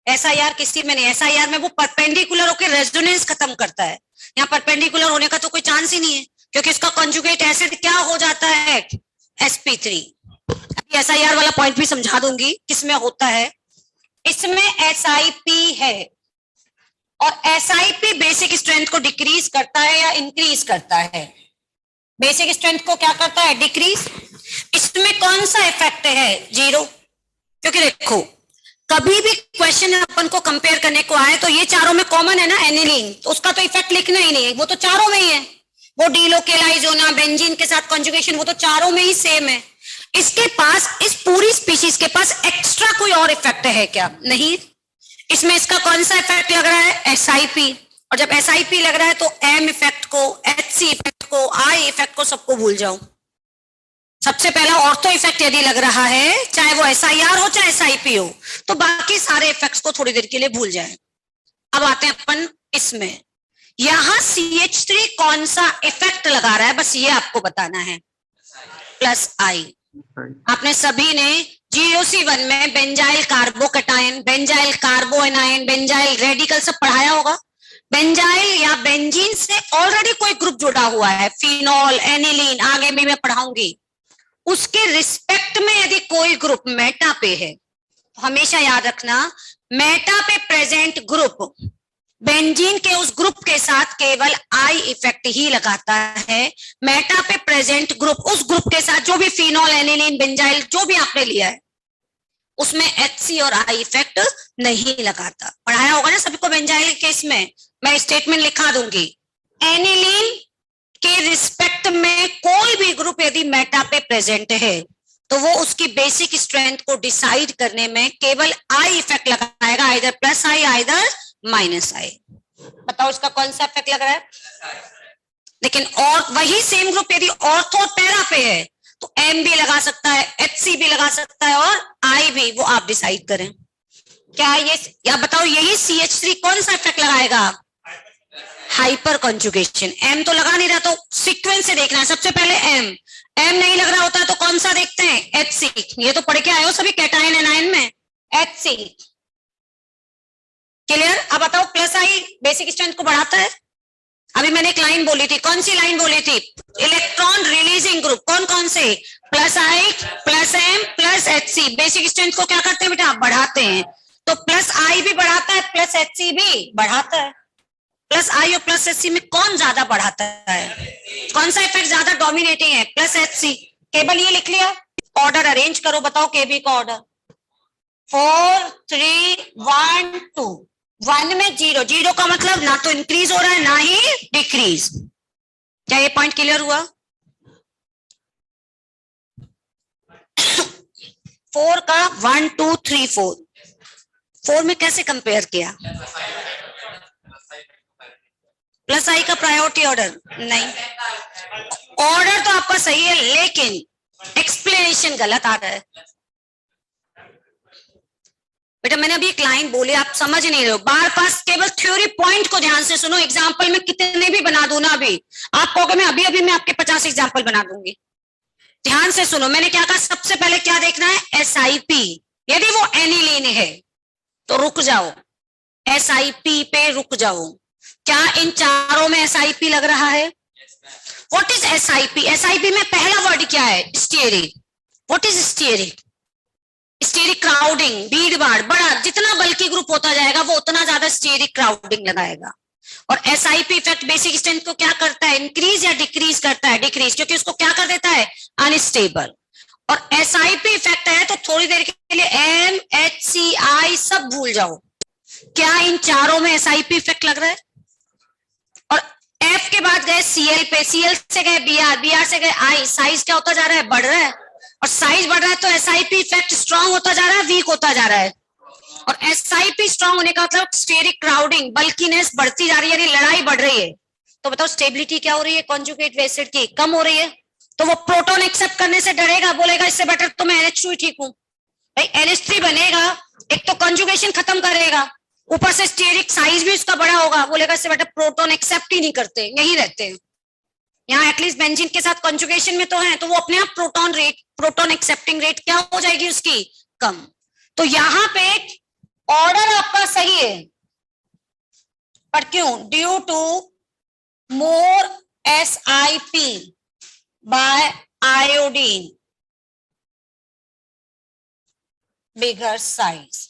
[SPEAKER 1] एसआईआर किसी में नहीं। एसआईआर में वो परपेंडिकुलर होकर रेजोनेंस खत्म करता है, यहाँ परपेंडिकुलर होने का तो कोई चांस ही नहीं है, क्योंकि इसका कंजुगेट एसिड क्या हो जाता है? sp3। एसआईआर वाला पॉइंट भी समझा दूंगी किसमें होता है। इसमें एसआईपी है, और एसआईपी बेसिक स्ट्रेंथ को डिक्रीज करता है या इंक्रीज करता है? बेसिक स्ट्रेंथ को क्या करता है, डिक्रीज। इसमें कौन सा इफेक्ट है, जीरो, क्योंकि देखो कभी भी क्वेश्चन अपन को कंपेयर करने को आए तो ये चारों में कॉमन है ना, एनिलीन, तो उसका तो इफेक्ट लिखना ही नहीं है, वो तो चारों में ही है। वो डीलोकेलाइज होना, बेंजीन के साथ कॉन्जुगेशन, वो तो चारों में ही सेम है। इसके पास, इस पूरी स्पीशीज के पास एक्स्ट्रा कोई और इफेक्ट है क्या, नहीं। इसमें इसका कौन सा इफेक्ट लग रहा है, एसआईपी, और जब एसआईपी लग रहा है तो एम इफेक्ट को, एचसी इफेक्ट को, आई इफेक्ट को, सबको भूल जाओ। सबसे पहला ऑर्थो इफेक्ट यदि लग रहा है, चाहे वो एसआईआर हो चाहे एसआईपी हो, तो बाकी सारे इफेक्ट्स को थोड़ी देर के लिए भूल जाए। अब आते हैं अपन इसमें, यहां CH3 कौन सा इफेक्ट लगा रहा है, बस ये आपको बताना है, प्लस आई। आपने सभी ने GOC1 में benzyl carbocation, benzyl कार्बोएनायन, benzyl radical सब पढ़ाया होगा। बेंजाइल या बेंजीन से ऑलरेडी कोई ग्रुप जुड़ा हुआ है, फिनॉल, एनिलीन, आगे भी मैं पढ़ाऊंगी। उसके रिस्पेक्ट में यदि कोई ग्रुप मेटा पे है, तो हमेशा याद रखना मेटा पे प्रेजेंट ग्रुप बेंजीन के उस ग्रुप के साथ केवल आई इफेक्ट ही लगाता है। मेटा पे प्रेजेंट ग्रुप उस ग्रुप के साथ जो भी फिनॉल, एनिलीन, बेंजाइल जो भी आपने लिया है, उसमें HC और आई इफेक्ट नहीं लगाता। पढ़ाया होगा ना सबको बेंजाइल केस में, मैं स्टेटमेंट लिखा दूंगी। एनिलीन के रिस्पेक्ट में कोई भी ग्रुप यदि मेटा पे प्रेजेंट है, तो वो उसकी बेसिक स्ट्रेंथ को डिसाइड करने में केवल आई इफेक्ट लगाएगा, आइदर प्लस आई, आइदर माइनस आई। बताओ इसका कौन सा इफेक्ट लग रहा है। लेकिन और वही सेम ग्रुप यदि ऑर्थो और पैरा पे है, तो एम भी लगा सकता है, HC भी लगा सकता है, और आई भी, वो आप डिसाइड करें। क्या ये, या बताओ यही CH3 कौन सा इफेक्ट लगाएगा, हाइपर कॉन्जुगेशन। एम तो लगा नहीं रहा, तो सीक्वेंस से देखना है, सबसे पहले एम नहीं लग रहा होता है तो कौन सा देखते हैं, HC। ये तो पढ़ के आए हो सभी कैटायन एनायन में, HC। क्लियर। अब बताओ प्लस आई बेसिक स्ट्रेंथ को बढ़ाता है। अभी मैंने एक लाइन बोली थी, कौन सी लाइन बोली थी, इलेक्ट्रॉन रिलीजिंग ग्रुप कौन कौन से, plus I, plus M, plus HC basic strength को क्या करते हैं बेटा, बढ़ाते हैं। तो प्लस आई भी बढ़ाता है, प्लस HC भी बढ़ाता है। प्लस आई और प्लस HC में कौन ज्यादा बढ़ाता है, कौन सा इफेक्ट ज्यादा डोमिनेटिंग है, प्लस HC। केवल ये लिख लिया, ऑर्डर अरेंज करो, बताओ KB का ऑर्डर, 4 3 1 2। 1 में 0, 0 का मतलब ना तो इंक्रीज हो रहा है ना ही डिक्रीज। क्या ये पॉइंट क्लियर हुआ। 4 का 1 2 3 4, 4 में कैसे कंपेयर किया, प्लस आई का प्रायोरिटी ऑर्डर नहीं, ऑर्डर तो आपका सही है लेकिन एक्सप्लेनेशन गलत आ रहा है। बेटा मैंने अभी एक लाइन बोली, आप समझ नहीं रहे हो, बार पास केवल थ्योरी पॉइंट को ध्यान से सुनो। एग्जाम्पल में कितने भी बना दूं ना, अभी आप कहोगे मैं अभी मैं आपके 50 एग्जाम्पल बना दूंगी। ध्यान से सुनो, मैंने क्या कहा, सबसे पहले क्या देखना है, SIP। यदि वो एनिलीन है तो रुक जाओ, SIP पे रुक जाओ। क्या इन चारों में SIP लग रहा है। What is SIP। SIP में पहला वर्ड क्या है, stearic. What is stearic, stearic crowding, भीड़ भाड़, बड़ा जितना बल्कि ग्रुप होता जाएगा वो उतना ज्यादा स्टीयरिक क्राउडिंग लगाएगा। और SIP इफेक्ट बेसिक स्ट्रेंथ को क्या करता है, इंक्रीज या डिक्रीज करता है, डिक्रीज, क्योंकि उसको क्या कर देता है, अनस्टेबल। और SIP इफेक्ट है तो थोड़ी देर के लिए M, HC, I सब भूल जाओ। क्या इन चारों में SIP इफेक्ट लग रहा है। और F के बाद गए Cl पे, Cl से गए Br, Br से गए I, साइज क्या होता जा रहा है, बढ़ रहा है। और साइज बढ़ रहा है तो SIP इफेक्ट स्ट्रांग होता जा रहा है, वीक होता जा रहा है। और SIP स्ट्रांग होने का मतलब स्टेरिक क्राउडिंग, बल्कीनेस बढ़ती जा रही है, यानी लड़ाई बढ़ रही है। तो बताओ स्टेबिलिटी क्या हो रही है, कॉन्जुगेट एसिड की कम हो रही है। तो वो प्रोटॉन एक्सेप्ट करने से डरेगा, बोलेगा इससे बेटर तो मैं NH2 ही ठीक हूं। भाई NH3 बनेगा, एक तो कॉन्जुगेशन खत्म करेगा, ऊपर से स्टेरिक साइज भी उसका बड़ा होगा, बोलेगा इससे बेटर प्रोटॉन एक्सेप्ट ही नहीं करते, यही रहते हैं। यहाँ एटलीस्ट बेंजीन के साथ कॉन्जुगेशन में तो है, तो वो अपने आप प्रोटॉन एक्सेप्टिंग रेट क्या हो जाएगी उसकी, कम। तो यहाँ पे ऑर्डर आपका सही है, पर क्यों, due to more SIP by iodine, bigger size.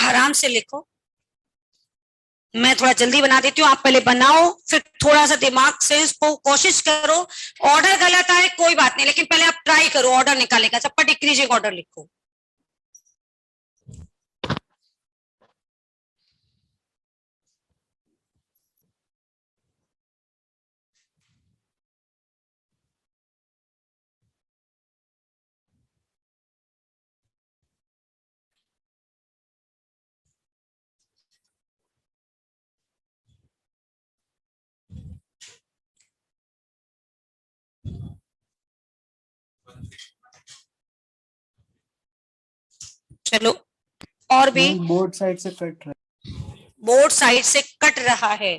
[SPEAKER 1] आराम से लिखो, मैं थोड़ा जल्दी बना देती हूँ, आप पहले बनाओ, फिर थोड़ा सा दिमाग से इसको कोशिश करो। ऑर्डर गलत आए कोई बात नहीं, लेकिन पहले आप ट्राई करो ऑर्डर निकालने का, सबका डिक्रीजिंग ऑर्डर लिखो। चलो और भी,
[SPEAKER 4] बोर्ड साइड से कट रहा
[SPEAKER 1] बोर्ड साइड से कट रहा है।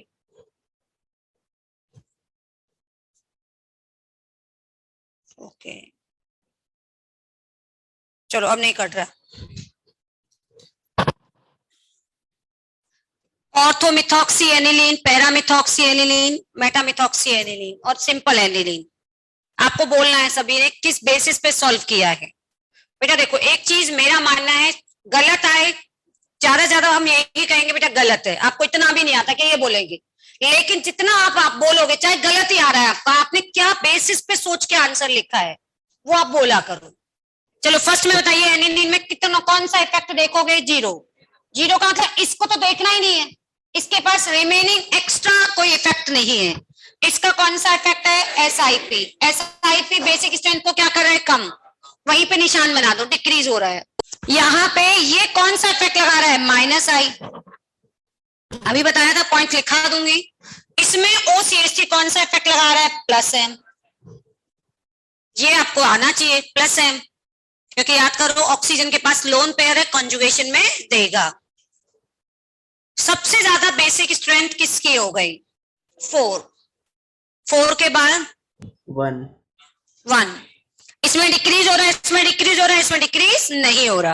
[SPEAKER 1] ओके चलो अब नहीं कट रहा। ऑर्थोमिथॉक्सी एनिलीन, पैरामिथॉक्सी एनिलीन, मेटामिथॉक्सी एनिलीन और सिंपल एनिलीन, आपको बोलना है सभी ने किस बेसिस पे सॉल्व किया है। बेटा देखो, एक चीज मेरा मानना है, गलत आए ज्यादा ज्यादा हम यही कहेंगे बेटा गलत है, आपको इतना भी नहीं आता कि ये बोलेंगे, लेकिन जितना आप बोलोगे, चाहे गलत ही आ रहा है आपका, आपने क्या बेसिस पे सोच के आंसर लिखा है वो आप बोला करो। चलो फर्स्ट में बताइए, एनिलीन में कितना कौन सा इफेक्ट देखोगे? जीरो। जीरो का मतलब इसको तो देखना ही नहीं है, इसके पास रिमेनिंग एक्स्ट्रा कोई इफेक्ट नहीं है। इसका कौन सा इफेक्ट है? एसआईपी। एसआईपी बेसिक स्ट्रेंथ को क्या कर रहा है? कम। वहीं पे निशान बना दो, डिक्रीज हो रहा है। यहाँ पे ये कौन सा इफेक्ट लगा रहा है? माइनस आई। अभी बताया था, पॉइंट लिखा दूंगी। इसमें ओसीएसटी कौन सा इफेक्ट लगा रहा है? Plus M. ये आपको आना चाहिए, प्लस एम, क्योंकि याद करो ऑक्सीजन के पास लोन पेयर है, कंजुगेशन में देगा। सबसे ज्यादा बेसिक स्ट्रेंथ किसकी हो गई? 4। 4 के बाद 1। इसमें डिक्रीज हो रहा है, इसमें डिक्रीज हो रहा है, इसमें डिक्रीज नहीं हो रहा।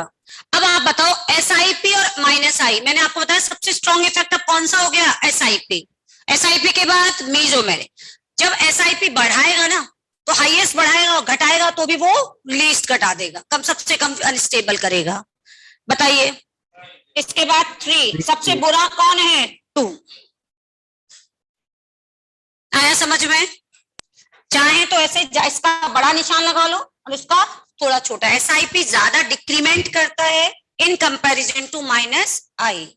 [SPEAKER 1] अब आप बताओ एसआईपी और माइनस आई, मैंने आपको बताया सबसे स्ट्रॉन्ग इफेक्ट अब कौन सा हो गया? एसआईपी। एसआईपी के बाद मीजोमेरिक। जब एसआईपी बढ़ाएगा ना तो हाईएस्ट बढ़ाएगा, और घटाएगा तो भी वो लीस्ट घटा देगा, कम सबसे कम अनस्टेबल करेगा। बताइए इसके बाद 3, सबसे बुरा कौन है? 2। आया समझ में? चाहे तो ऐसे इसका बड़ा निशान लगा लो और इसका थोड़ा छोटा। एसआईपी ज्यादा डिक्रीमेंट करता है इन कंपैरिजन टू माइनस आई।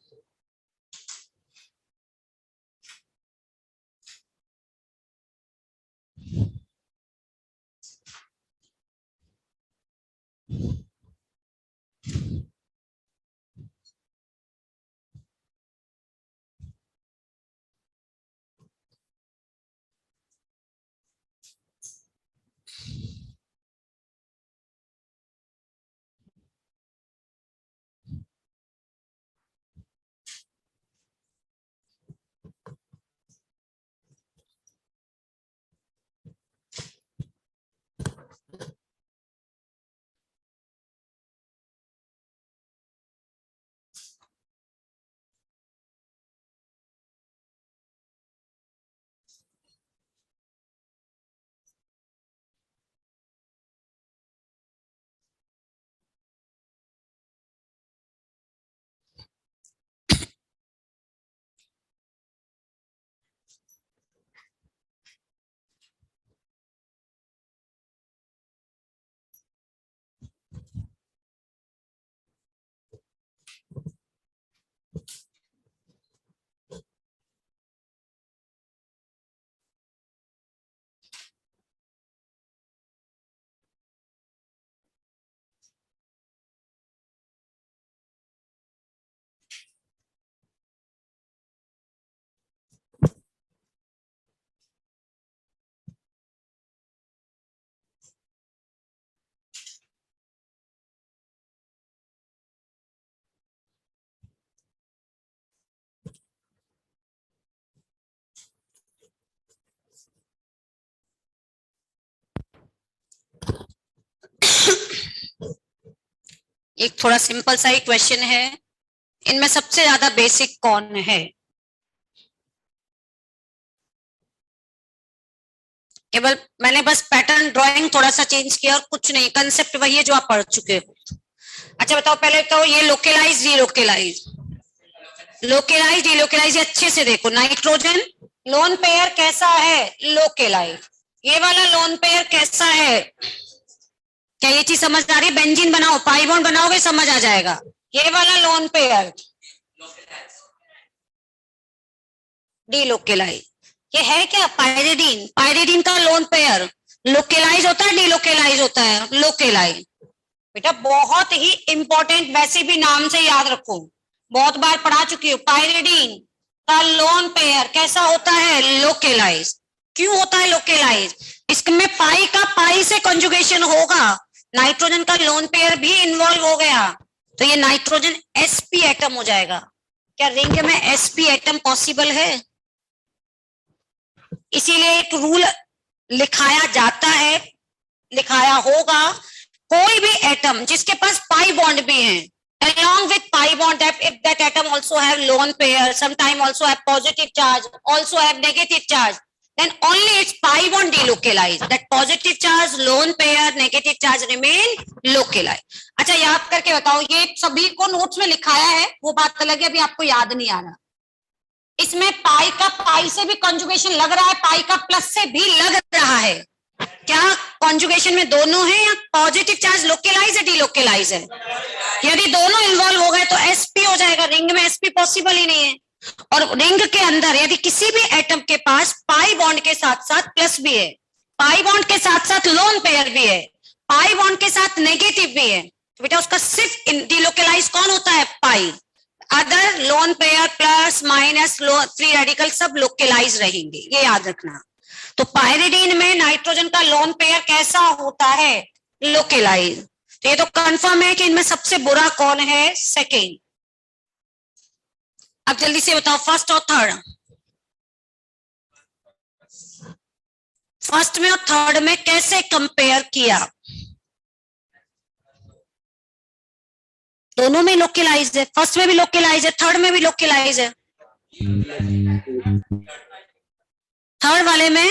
[SPEAKER 1] एक थोड़ा सिंपल सा ही क्वेश्चन है, इनमें सबसे ज्यादा बेसिक कौन है? केवल मैंने बस पैटर्न ड्राइंग थोड़ा सा चेंज किया और कुछ नहीं, कंसेप्ट वही है जो आप पढ़ चुके हो। अच्छा बताओ, पहले बताओ ये लोकेलाइज डीलोकेलाइज, लोकेलाइज डीलोकेलाइज अच्छे से देखो। नाइट्रोजन लोन पेयर कैसा है? लोकेलाइज। ये वाला लोन पेयर कैसा है? क्या ये चीज समझ आ रही है? बेंजीन बनाओ, पाई बॉन्ड बनाओगे समझ आ जाएगा। ये वाला लोन पेयर डीलोकेलाइज। ये है क्या? पायरिडीन। पायरिडीन का लोन पेयर लोकेलाइज होता है डीलोकेलाइज होता है? लोकेलाइज। बेटा बहुत ही इंपॉर्टेंट, वैसे भी नाम से याद रखो, बहुत बार पढ़ा चुकी हूँ। पायरिडीन का लोन पेयर कैसा होता है? लोकेलाइज। क्यों होता है लोकेलाइज? इसमें पाई का पाई से कंजुगेशन होगा, नाइट्रोजन का लोन पेयर भी इन्वॉल्व हो गया, तो ये नाइट्रोजन sp एटम हो जाएगा। क्या रिंग में sp एटम पॉसिबल है? इसीलिए एक रूल लिखाया जाता है, लिखाया होगा, कोई भी एटम जिसके पास पाई बॉन्ड भी है, along with pi bond, if that atom also have lone pair, sometime also have positive charge, also have negative charge, then only its pi bond delocalized. That positive charge, lone pair, negative charge remain localized. अच्छा याद करके बताओ, ये सभी को notes में लिखाया है, वो बात अलग है, अभी आपको याद नहीं आ रहा। इसमें पाई का पाई से भी कंजुगेशन लग रहा है, पाई का प्लस से भी लग रहा है। क्या कॉन्जुगेशन में दोनों है या पॉजिटिव चार्ज लोकेलाइज है डीलोकेलाइज है? यदि दोनों इन्वॉल्व हो गए तो sp हो जाएगा। रिंग में sp पॉसिबल ही नहीं है। और रिंग के अंदर यदि किसी भी एटम के पास पाई बॉन्ड के साथ साथ प्लस भी है, पाई बॉन्ड के साथ साथ लोन पेयर भी है, पाई बॉन्ड के साथ नेगेटिव भी है, तो बेटा उसका सिर्फ डीलोकेलाइज कौन होता है? Pi. Other lone pair plus minus free radical सब लोकेलाइज रहेंगे, ये याद रखना। तो पायरिडीन में नाइट्रोजन का लोन पेयर कैसा होता है? लोकेलाइज। तो ये तो कंफर्म है कि इनमें सबसे बुरा कौन है? सेकेंड। अब जल्दी से बताओ फर्स्ट और थर्ड। फर्स्ट में और थर्ड में कैसे कंपेयर किया? दोनों में लोकेलाइज है, फर्स्ट में भी लोकेलाइज है, थर्ड में भी लोकेलाइज है। थर्ड वाले में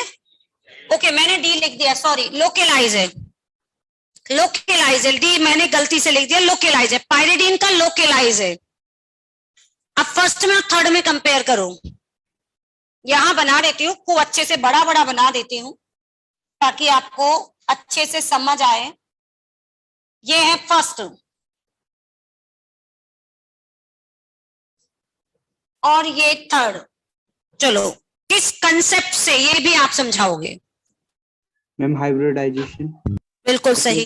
[SPEAKER 1] ओके मैंने डी लिख दिया, सॉरी लोकेलाइज है, लोकेलाइज है, डी मैंने गलती से लिख दिया, लोकेलाइज है। पायरिडीन का लोकेलाइज है। अब फर्स्ट में और थर्ड में कंपेयर करो। यहां बना देती हूँ, खूब अच्छे से बड़ा बड़ा बना देती हूँ ताकि आपको अच्छे से समझ आए। ये है फर्स्ट और ये थर्ड। चलो किस कंसेप्ट से, ये भी आप समझाओगे?
[SPEAKER 4] Ma'am hybridisation.
[SPEAKER 1] बिल्कुल सही।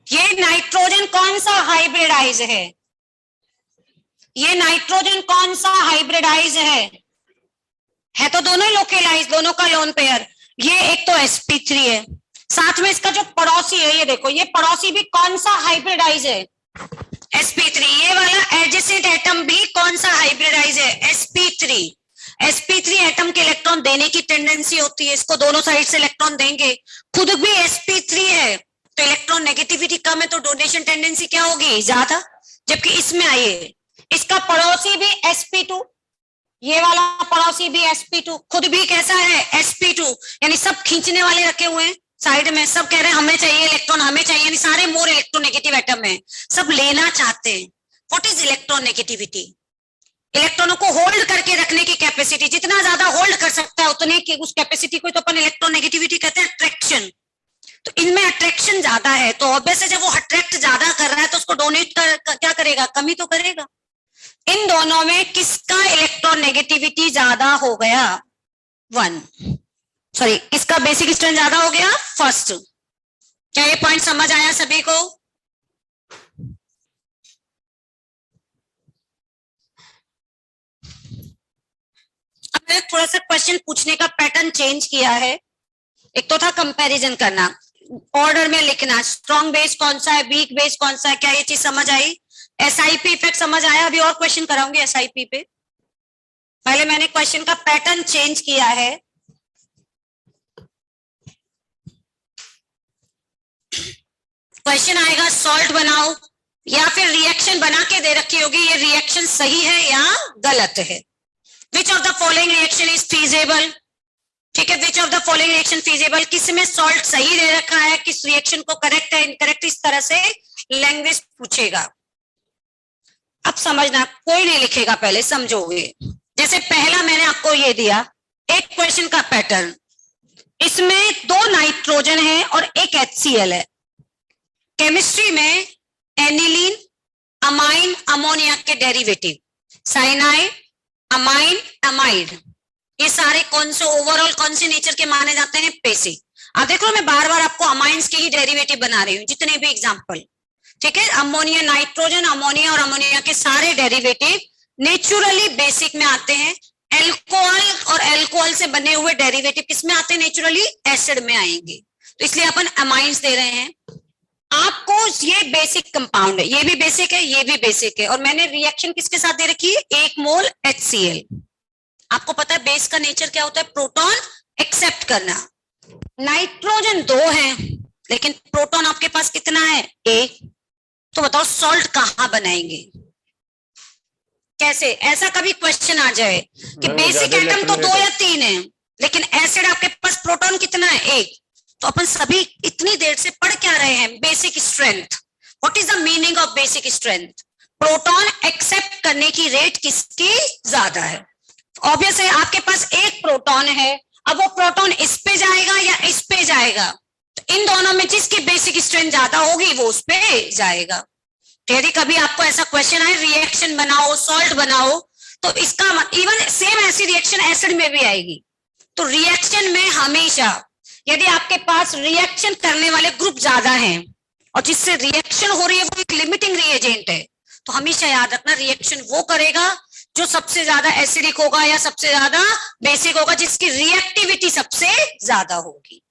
[SPEAKER 1] ये नाइट्रोजन कौन सा हाइब्रिडाइज है? ये नाइट्रोजन कौन सा हाइब्रिडाइज है तो दोनों लोकेलाइज, दोनों का लोन पेयर। ये एक तो sp3 है, साथ में इसका जो पड़ोसी है, ये देखो, ये पड़ोसी भी कौन सा हाइब्रिडाइज है? sp3। ये वाला एडजेसेंट एटम भी कौन सा हाइब्रिडाइज है? sp3। sp3 एटम के इलेक्ट्रॉन देने की टेंडेंसी होती है, इसको दोनों साइड से इलेक्ट्रॉन देंगे, खुद भी sp3 है तो इलेक्ट्रॉन नेगेटिविटी कम है तो डोनेशन टेंडेंसी क्या होगी? ज्यादा। जबकि इसमें आइए, इसका पड़ोसी भी sp2, ये वाला पड़ोसी भी sp2, खुद भी कैसा है? sp2। यानी सब खींचने वाले रखे हुए हैं साइड में, सब कह रहे हैं हमें चाहिए इलेक्ट्रॉन, हमें चाहिए, यानी सारे मोर इलेक्ट्रोनेगेटिव एटम है, सब लेना चाहते हैं। What is electron negativity? इलेक्ट्रॉनों को होल्ड करके रखने की कैपेसिटी, जितना ज्यादा होल्ड कर सकता है उतने की उस कैपेसिटी को तो अपन इलेक्ट्रॉन नेगेटिविटी कहते हैं अट्रैक्शन। तो इनमें अट्रैक्शन ज्यादा है, तो ऑब्वियसली जब वो अट्रैक्ट ज्यादा कर रहा है तो उसको डोनेट क्या करेगा? कमी तो करेगा। इन दोनों में किसका इलेक्ट्रॉन नेगेटिविटी ज्यादा हो गया? 1। सॉरी, किसका बेसिक स्ट्रेंथ ज्यादा हो गया? फर्स्ट। क्या ये पॉइंट समझ आया सभी को? अब मैंने थोड़ा सा क्वेश्चन पूछने का पैटर्न चेंज किया है। एक तो था कंपैरिजन करना, ऑर्डर में लिखना, स्ट्रॉन्ग बेस कौन सा है, वीक बेस कौन सा है। क्या ये चीज समझ आई? SIP इफेक्ट समझ आया? अभी और क्वेश्चन कराऊंगी SIP पे। पहले मैंने क्वेश्चन का पैटर्न चेंज किया है। क्वेश्चन आएगा सॉल्ट बनाओ, या फिर रिएक्शन बना के दे रखी होगी, ये रिएक्शन सही है या गलत है। Which of the following reaction is feasible? ठीक है, which of the following reaction feasible, किस में सॉल्ट सही दे रखा है, किस रिएक्शन को करेक्ट है इनकरेक्ट, इस तरह से लैंग्वेज पूछेगा। अब समझना, कोई नहीं लिखेगा, पहले समझोगे। जैसे पहला मैंने आपको ये दिया एक क्वेश्चन का पैटर्न, इसमें 2 नाइट्रोजन है और एक HCl है। केमिस्ट्री में एनिलीन, अमाइन, अमोनिया के डेरिवेटिव, साइनाइड, अमाइन, अमाइड, ये सारे कौन से ओवरऑल कौन से नेचर के माने जाते हैं, बेसिक। अब देखो मैं बार बार आपको अमाइंस के ही डेरिवेटिव बना रही हूँ, जितने भी एग्जांपल, ठीक है। अमोनिया, नाइट्रोजन, अमोनिया और अमोनिया के सारे डेरिवेटिव नेचुरली बेसिक में आते हैं। एल्कोहल और एल्कोहल से बने हुए डेरिवेटिव किस में आते हैं, नेचुरली एसिड में आएंगे, तो इसलिए अपन अमाइंस दे रहे हैं आपको। ये बेसिक कंपाउंड है, ये भी बेसिक है, ये भी बेसिक है, और मैंने रिएक्शन किसके साथ दे रखी है, 1 मोल HCl। आपको पता है बेस का नेचर क्या होता है, प्रोटॉन एक्सेप्ट करना। नाइट्रोजन 2 है लेकिन प्रोटॉन आपके पास कितना है, 1, तो बताओ सॉल्ट कहां बनाएंगे, कैसे? ऐसा कभी क्वेश्चन आ जाए कि बेसिक एटम तो 2 या 3 है लेकिन एसिड आपके पास प्रोटॉन कितना है, 1, तो अपन सभी इतनी देर से पढ़ क्या रहे हैं, basic strength. What is the meaning of basic strength? Proton accept करने की रेट किसकी ज्यादा है। ऑब्वियस है, आपके पास 1 प्रोटॉन है, अब वो प्रोटॉन इस पे जाएगा या इस पे जाएगा, तो इन दोनों में जिसकी बेसिक स्ट्रेंथ ज्यादा होगी वो उस पे जाएगा। तो यदि कभी आपको ऐसा क्वेश्चन आए रिएक्शन बनाओ, सॉल्ट बनाओ, तो इसका इवन सेम ऐसी रिएक्शन एसिड में भी आएगी। तो रिएक्शन में हमेशा यदि आपके पास रिएक्शन करने वाले ग्रुप ज्यादा हैं और जिससे रिएक्शन हो रही है वो एक लिमिटिंग रिएजेंट है, तो हमेशा याद रखना रिएक्शन वो करेगा जो सबसे ज्यादा एसिडिक होगा या सबसे ज्यादा बेसिक होगा, जिसकी रिएक्टिविटी सबसे ज्यादा होगी।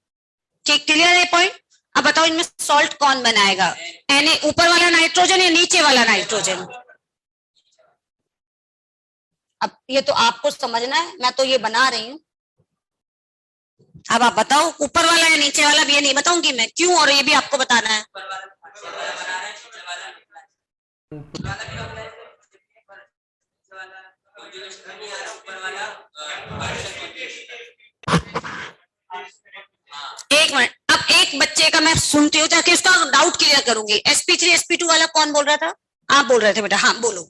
[SPEAKER 1] ठीक, क्लियर है पॉइंट? अब बताओ इनमें सॉल्ट कौन बनाएगा, यानी ऊपर वाला नाइट्रोजन या नीचे वाला नाइट्रोजन? अब ये तो आपको समझना है, मैं तो ये बना रही हूं। अब आप बताओ ऊपर वाला या नीचे वाला, भी ये नहीं बताऊंगी मैं क्यों, और ये भी आपको बताना है। एक मिनट, अब एक बच्चे का मैं सुनती हूँ ताकि उसका डाउट क्लियर करूंगी। sp3 sp2 वाला कौन बोल रहा था? आप बोल रहे थे बेटा, हाँ बोलो।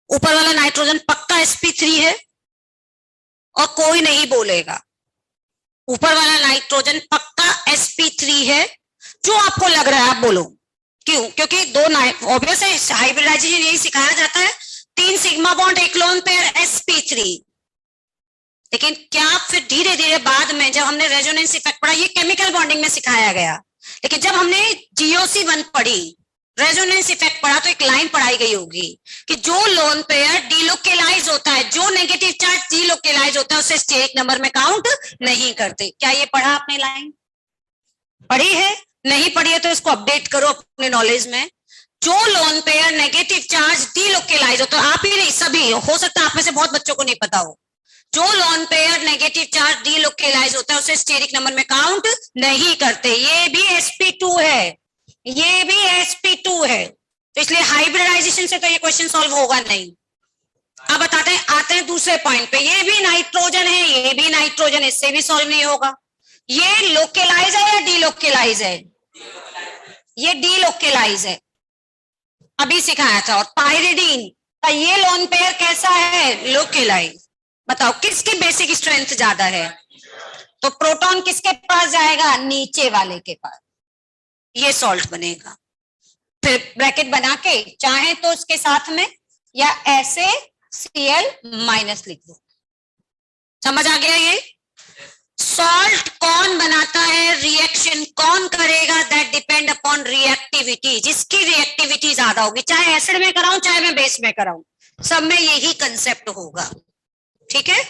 [SPEAKER 1] ऊपर वाला नाइट्रोजन पक्का sp3 है और कोई नहीं बोलेगा। ऊपर वाला नाइट्रोजन पक्का sp3 है, जो आपको लग रहा है आप बोलो। क्यों? क्योंकि 2 ऑब्वियस है, हाइब्रिडाइजेशन यही सिखाया जाता है, 3 sigma bond, 1 lone pair, sp3। लेकिन क्या फिर धीरे धीरे बाद में जब हमने रेजोनेंस इफेक्ट पढ़ा, ये केमिकल बॉन्डिंग में सिखाया गया, लेकिन जब हमने GOC1 पढ़ी, रेजोनेंस इफेक्ट पढ़ा, तो एक लाइन पढ़ाई गई होगी कि जो लोन पेयर डीलोकेलाइज होता है, जो नेगेटिव चार्ज डीलोकेलाइज होता है, उसे स्टेरिक नंबर में काउंट नहीं करते। क्या ये पढ़ा आपने? लाइन पढ़ी है? नहीं पढ़ी है तो इसको अपडेट करो अपने नॉलेज में। जो लोन पेयर नेगेटिव चार्ज डीलोकेलाइज होता है, आप ही नहीं सभी, हो सकता है आप में से बहुत बच्चों को नहीं पता हो, जो लोन पेयर नेगेटिव चार्ज डीलोकेलाइज होता है उसे स्टेरिक नंबर में काउंट नहीं करते। ये भी sp2 है, ये भी sp2 है, तो इसलिए हाइब्रिडाइजेशन से तो ये क्वेश्चन सॉल्व होगा नहीं। अब आते हैं दूसरे पॉइंट पे, ये भी नाइट्रोजन है, ये भी नाइट्रोजन, इससे भी सॉल्व नहीं होगा। ये लोकेलाइज है या डीलोकेलाइज है? ये डीलोकेलाइज है, अभी सिखाया था। और पाइरिडीन का ये लोन पेयर कैसा है? लोकेलाइज। बताओ किसकी बेसिक स्ट्रेंथ ज्यादा है? तो प्रोटॉन किसके पास जाएगा? नीचे वाले के पास। ये सॉल्ट बनेगा। फिर ब्रैकेट बना के चाहे तो उसके साथ में या ऐसे Cl- लिख दो। समझ आ गया? ये सॉल्ट कौन बनाता है, रिएक्शन कौन करेगा, दैट डिपेंड अपॉन रिएक्टिविटी। जिसकी रिएक्टिविटी ज्यादा होगी, चाहे एसिड में कराऊं चाहे मैं बेस में कराऊं, सब में यही कंसेप्ट होगा। ठीक है?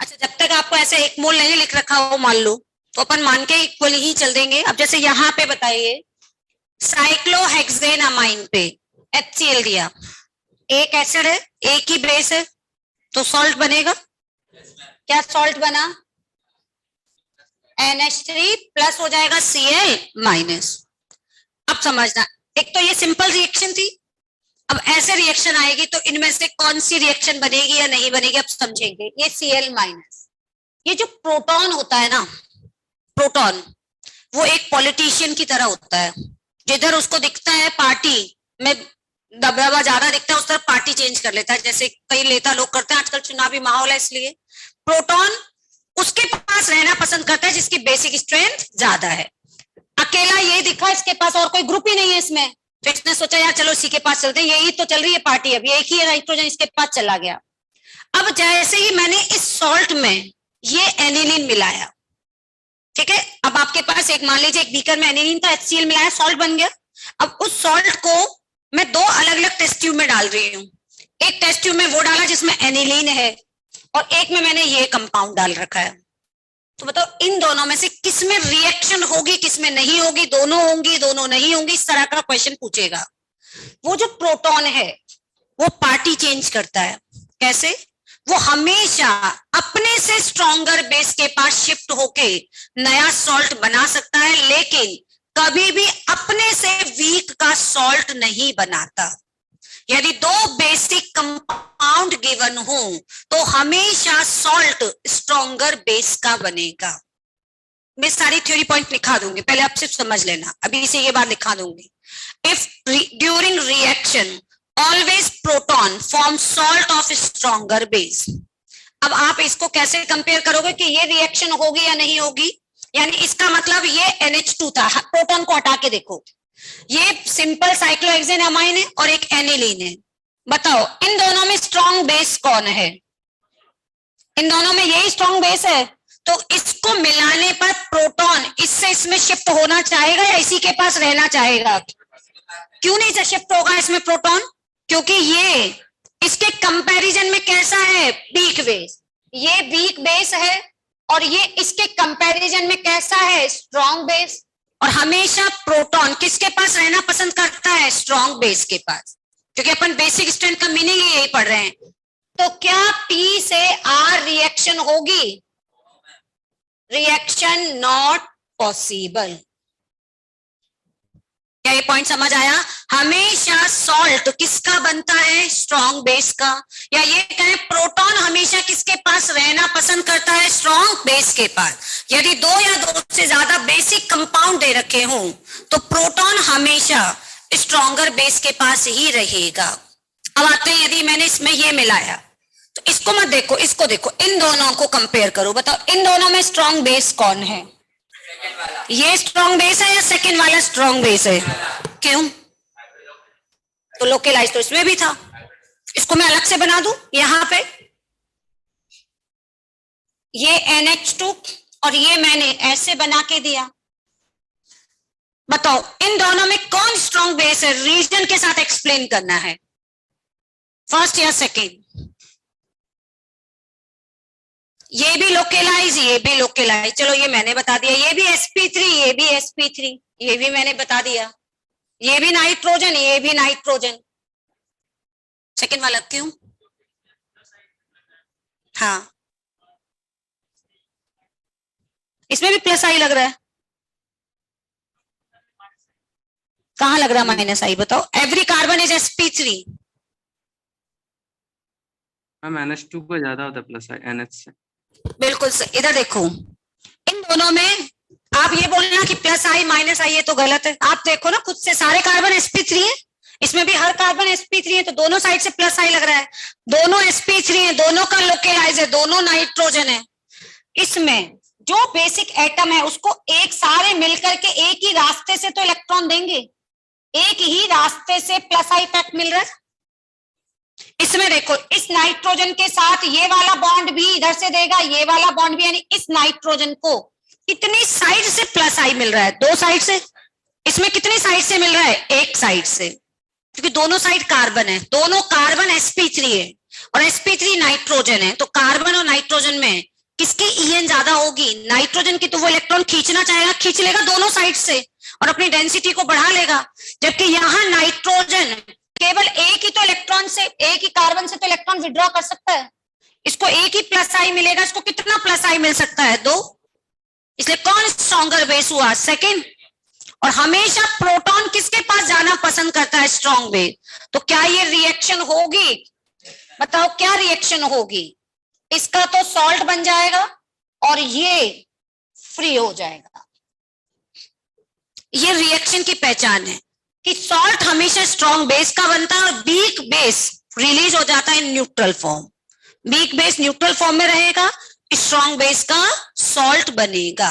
[SPEAKER 1] अच्छा, जब तक आपको ऐसे एक मोल नहीं लिख रखा हो मान लो, तो अपन मान के इक्वल ही चल देंगे। अब जैसे यहाँ पे बताइए, साइक्लोहेक्सेन अमाइन पे HCl दिया, एक एसिड है, एक ही बेस है, तो सॉल्ट बनेगा। क्या सॉल्ट बना? NH3 प्लस हो जाएगा Cl माइनस। अब समझना, एक तो ये सिंपल रिएक्शन थी, अब ऐसे रिएक्शन आएगी तो इनमें से कौन सी रिएक्शन बनेगी या नहीं बनेगी अब समझेंगे। ये Cl माइनस, ये जो प्रोटॉन होता है ना, प्रोटॉन वो एक पॉलिटिशियन की तरह होता है, जिधर उसको दिखता है पार्टी में दबदबा ज्यादा दिखता है उस तरफ पार्टी चेंज कर लेता है, जैसे कई नेता लोग करते हैं, आजकल चुनावी माहौल है इसलिए। प्रोटॉन उसके पास रहना पसंद करता है जिसकी बेसिक स्ट्रेंथ ज्यादा है। अकेला ये दिखा, इसके पास और कोई ग्रुप ही नहीं है इसमें, तो इसने सोचा यार चलो इसी के पास चलते हैं, यही तो चल रही है पार्टी, अब एक ही है नाइट्रोजन, इसके पास चला गया। अब जैसे ही मैंने इस सॉल्ट में ये एनिलीन मिलाया, ठीक है, अब आपके पास एक मान लीजिए एक बीकर में एनिलीन था, HCl मिलाया, सॉल्ट बन गया। अब उस सॉल्ट को मैं दो अलग अलग टेस्ट ट्यूब में डाल रही हूँ। एक टेस्ट ट्यूब में वो डाला जिसमें एनिलीन है और एक में मैंने ये कंपाउंड डाल रखा है। तो बताओ इन दोनों में से किस में रिएक्शन होगी, किस में नहीं होगी? दोनों होंगी, दोनों नहीं होंगी, इस तरह का क्वेश्चन पूछेगा। वो जो प्रोटॉन है वो पार्टी चेंज करता है। कैसे? वो हमेशा अपने से स्ट्रॉन्गर बेस के पास शिफ्ट होके नया सॉल्ट बना सकता है, लेकिन कभी भी अपने से वीक का सॉल्ट नहीं बनाता। यदि दो बेसिक कंपाउंड गिवन हो तो हमेशा सॉल्ट स्ट्रॉन्गर बेस का बनेगा। मैं सारी थ्योरी पॉइंट लिखा दूंगी, पहले आप सिर्फ समझ लेना, अभी से ये बात लिखा दूंगी। If during reaction always proton form salt of stronger base. अब आप इसको कैसे कंपेयर करोगे कि ये रिएक्शन होगी या नहीं होगी? यानी इसका मतलब ये NH2 था, प्रोटॉन को हटा के देखो, ये सिंपल साइक्लोहेक्सेन अमाइन है और एक एनिलीन है। बताओ इन दोनों में स्ट्रॉन्ग बेस कौन है? इन दोनों में यही स्ट्रॉन्ग बेस है। तो इसको मिलाने पर प्रोटॉन इससे इसमें शिफ्ट होना चाहेगा या इसी के पास रहना चाहेगा? क्यों नहीं शिफ्ट होगा इसमें प्रोटॉन? क्योंकि ये इसके कंपैरिजन में कैसा है? Weak base. ये वीक बेस है और ये इसके कंपैरिजन में कैसा है? Strong base. और हमेशा प्रोटॉन किसके पास रहना पसंद करता है? स्ट्रॉन्ग बेस के पास, क्योंकि अपन बेसिक स्ट्रेंथ का मीनिंग ही यही पढ़ रहे हैं। तो क्या P से R रिएक्शन होगी? Reaction not possible. क्या ये पॉइंट समझ आया? हमेशा सॉल्ट किसका बनता है? स्ट्रॉन्ग बेस का। या ये कहें प्रोटॉन हमेशा किसके पास रहना पसंद करता है? स्ट्रॉन्ग बेस के पास। यदि दो या दो से ज्यादा बेसिक कंपाउंड दे रखे हों तो प्रोटॉन हमेशा स्ट्रॉन्गर बेस के पास ही रहेगा। अब आते हैं, यदि मैंने इसमें ये मिलाया तो इसको मत देखो, इसको देखो, इन दोनों को कंपेयर करो। बताओ इन दोनों में स्ट्रॉन्ग बेस कौन है? ये स्ट्रॉन्ग बेस है या सेकंड वाला स्ट्रॉन्ग बेस है? क्यों? तो लोकलाइज तो इसमें भी था, इसको मैं अलग से बना दूं। यहां पे ये NH2 और ये मैंने ऐसे बना के दिया। बताओ इन दोनों में कौन स्ट्रॉन्ग बेस है? रीजन के साथ एक्सप्लेन करना है, फर्स्ट या सेकेंड। ये भी लोकलाइज, ये भी लोकलाइज, चलो ये मैंने बता दिया। ये भी sp3, ये भी sp3, ये भी मैंने बता दिया। ये भी नाइट्रोजन, ये भी नाइट्रोजन। सेकेंड वाला क्यों? हाँ, इसमें भी प्लस आई लग रहा है। कहां लग रहा है माइनस आई? बताओ। Every carbon is sp3।
[SPEAKER 3] Ma'am NH2 का ज्यादा होता है प्लस NH से।
[SPEAKER 1] बिल्कुल सही। इधर देखो, इन दोनों में आप ये बोलना कि प्लस आई माइनस आई, ये तो गलत है। आप देखो ना खुद से, सारे कार्बन sp3 है, इसमें भी हर कार्बन sp3 है, तो दोनों साइड से प्लस आई लग रहा है। दोनों sp3 है, दोनों का लोकलाइज है, दोनों नाइट्रोजन है। इसमें जो बेसिक एटम है उसको एक सारे मिलकर के एक ही रास्ते से तो इलेक्ट्रॉन देंगे, एक ही रास्ते से प्लस आई पैक मिल रहा है। इसमें देखो, इस नाइट्रोजन के साथ ये वाला बॉन्ड भी इधर से देगा, ये वाला बॉन्ड भी, यानी इस नाइट्रोजन को कितनी साइड से प्लस आई मिल रहा है? दो साइड से। इसमें कितनी साइड से मिल रहा है? एक साइड से, क्योंकि दोनों साइड कार्बन है, दोनों कार्बन sp3 है और sp3 नाइट्रोजन है, तो कार्बन और नाइट्रोजन में किसकी EN ज्यादा होगी? नाइट्रोजन की, तो वो इलेक्ट्रॉन खींचना चाहेगा, खींच लेगा दोनों साइड से और अपनी डेंसिटी को बढ़ा लेगा। जबकि यहाँ नाइट्रोजन केवल एक ही तो इलेक्ट्रॉन से, एक ही कार्बन से तो इलेक्ट्रॉन विड्रॉ कर सकता है, इसको एक ही प्लस आई मिलेगा, इसको कितना प्लस आई मिल सकता है? 2। इसलिए कौन स्ट्रॉन्गर बेस हुआ? सेकेंड। और हमेशा प्रोटॉन किसके पास जाना पसंद करता है? Strong base. तो क्या ये रिएक्शन होगी? बताओ क्या रिएक्शन होगी? इसका तो सॉल्ट बन जाएगा और ये फ्री हो जाएगा। ये रिएक्शन की पहचान है कि सॉल्ट हमेशा स्ट्रॉन्ग बेस का बनता है और वीक बेस रिलीज हो जाता है neutral form. Weak base neutral form में रहेगा, स्ट्रॉन्ग बेस का सॉल्ट बनेगा।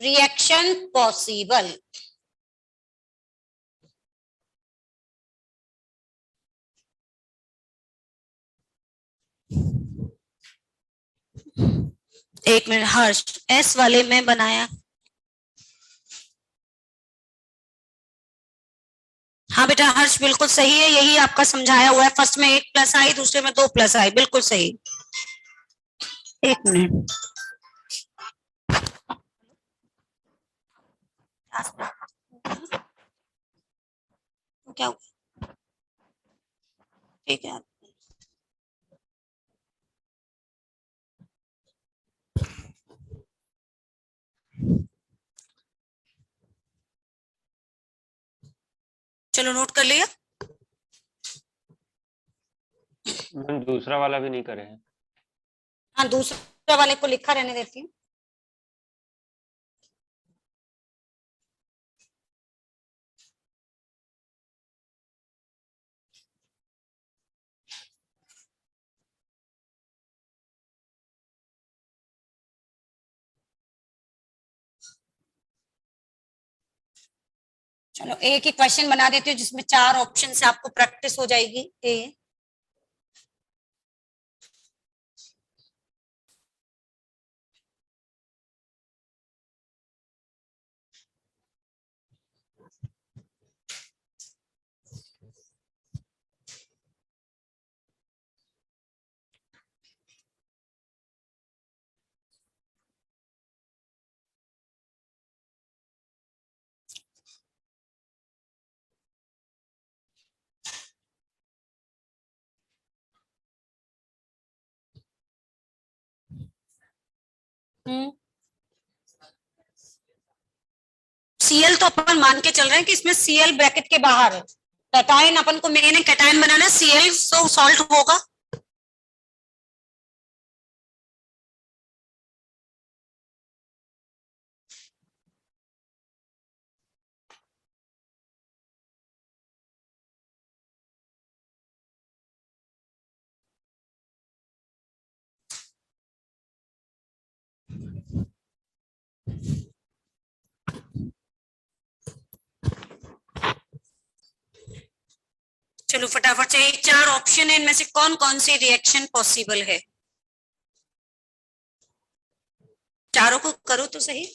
[SPEAKER 1] Reaction possible. एक मिनट हर्ष, एस वाले में बनाया। हाँ बेटा हर्ष बिल्कुल सही है, यही आपका समझाया हुआ है। फर्स्ट में 1 प्लस आई, दूसरे में 2 प्लस आई, बिल्कुल सही। एक मिनट, क्या हुआ? ठीक है, चलो नोट कर लिया।
[SPEAKER 5] मैम दूसरा वाला भी नहीं करे हैं।
[SPEAKER 1] हाँ दूसरे वाले को लिखा रहने देती हूँ। चलो एक ही क्वेश्चन बना देती हूँ जिसमें 4 ऑप्शन से आपको प्रैक्टिस हो जाएगी। ए Cl तो अपन मान के चल रहे हैं कि इसमें Cl ब्रैकेट के बाहर है। कैटायन अपन को मेन है कैटायन बनाना, Cl तो सॉल्ट होगा। चलो फटाफट से, 4 ऑप्शन है, इनमें से कौन कौन सी रिएक्शन पॉसिबल है? चारों को करो तो सही।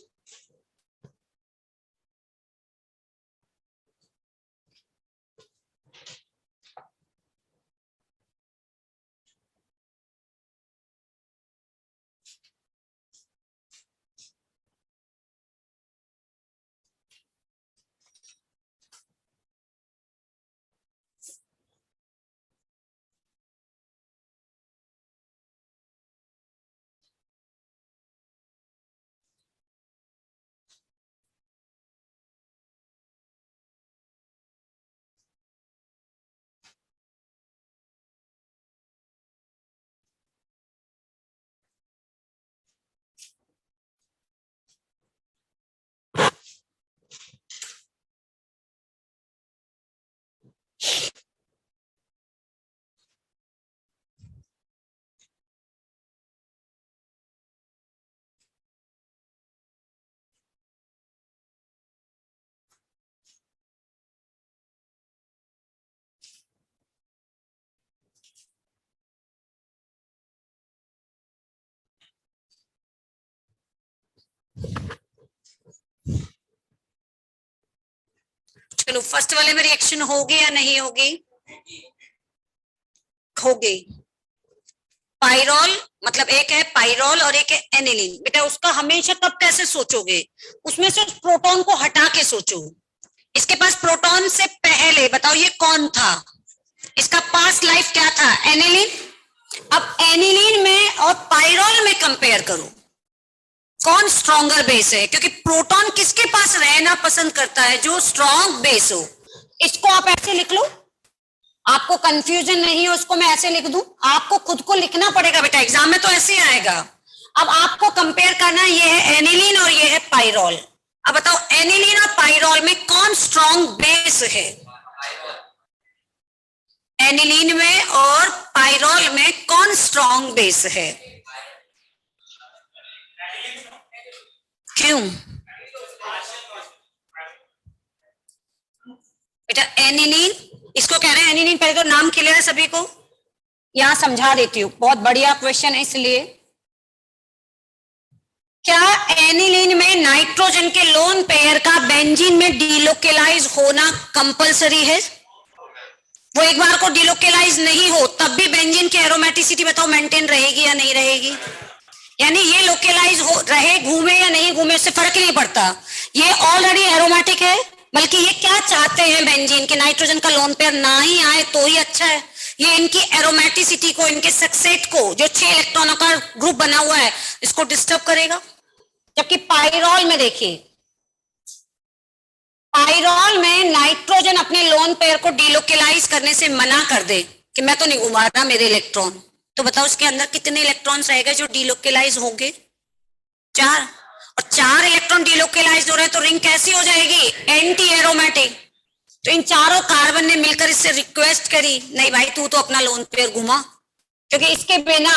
[SPEAKER 1] चलो फर्स्ट वाले में रिएक्शन होगी या नहीं होगी? होगी। पाइरोल, मतलब एक है पाइरोल और एक है एनिलीन। बेटा उसका हमेशा तब कैसे सोचोगे, उसमें से प्रोटॉन को हटा के सोचो। इसके पास प्रोटॉन से पहले बताओ ये कौन था, इसका पास्ट लाइफ क्या था, एनिलीन। अब एनिलीन में और पाइरोल में कंपेयर करो कौन स्ट्रॉन्गर बेस है, क्योंकि प्रोटॉन किसके पास रहना पसंद करता है, जो स्ट्रॉन्ग बेस हो। इसको आप ऐसे लिख लो, आपको कंफ्यूजन नहीं हो, उसको मैं ऐसे लिख दूं, आपको खुद को लिखना पड़ेगा बेटा, एग्जाम में तो ऐसे ही आएगा। अब आपको कंपेयर करना, ये है एनिलीन और ये है पाइरोल। अब बताओ एनिलीन और पाइरोल में कौन स्ट्रॉन्ग बेस है, एनिलीन में और पाइरोल में कौन स्ट्रॉन्ग बेस है, क्यों बेटा? एनिलीन, इसको कह रहे हैं एनिलीन, पहले तो नाम क्लियर है सभी को, यहां समझा देती हूँ, बहुत बढ़िया क्वेश्चन है इसलिए। क्या एनिलीन में नाइट्रोजन के लोन पेयर का बेंजीन में डिलोकेलाइज होना कंपलसरी है? वो एक बार को डिलोकेलाइज नहीं हो तब भी बेंजीन की एरोमेटिसिटी बताओ मेंटेन रहेगी या नहीं रहेगी? यानी ये लोकेलाइज हो रहे, घूमे या नहीं घूमे, उससे फर्क नहीं पड़ता, ये ऑलरेडी एरोमेटिक है। बल्कि ये क्या चाहते हैं बेंजीन के नाइट्रोजन का लोन पेयर ना ही आए तो ही अच्छा है। ये इनकी एरोमेटिसिटी को, इनके सक्सेट को, जो 6 इलेक्ट्रॉनों का ग्रुप बना हुआ है, इसको डिस्टर्ब करेगा। जबकि पाइरोल में देखिए, पाइरोल में नाइट्रोजन अपने लोन पेयर को डिलोकेलाइज करने से मना कर दे कि मैं तो नहीं घुमा रहा मेरे इलेक्ट्रॉन, तो बताओ उसके अंदर कितने इलेक्ट्रॉन्स रहेगा जो डिलोकेलाइज होंगे? 4। और 4 इलेक्ट्रॉन डिलोकेलाइज हो रहे हैं तो रिंग कैसी हो जाएगी? Anti aromatic. तो इन चारों कार्बन ने मिलकर इससे रिक्वेस्ट करी, नहीं भाई तू तो अपना लोन पेयर घुमा, क्योंकि इसके बिना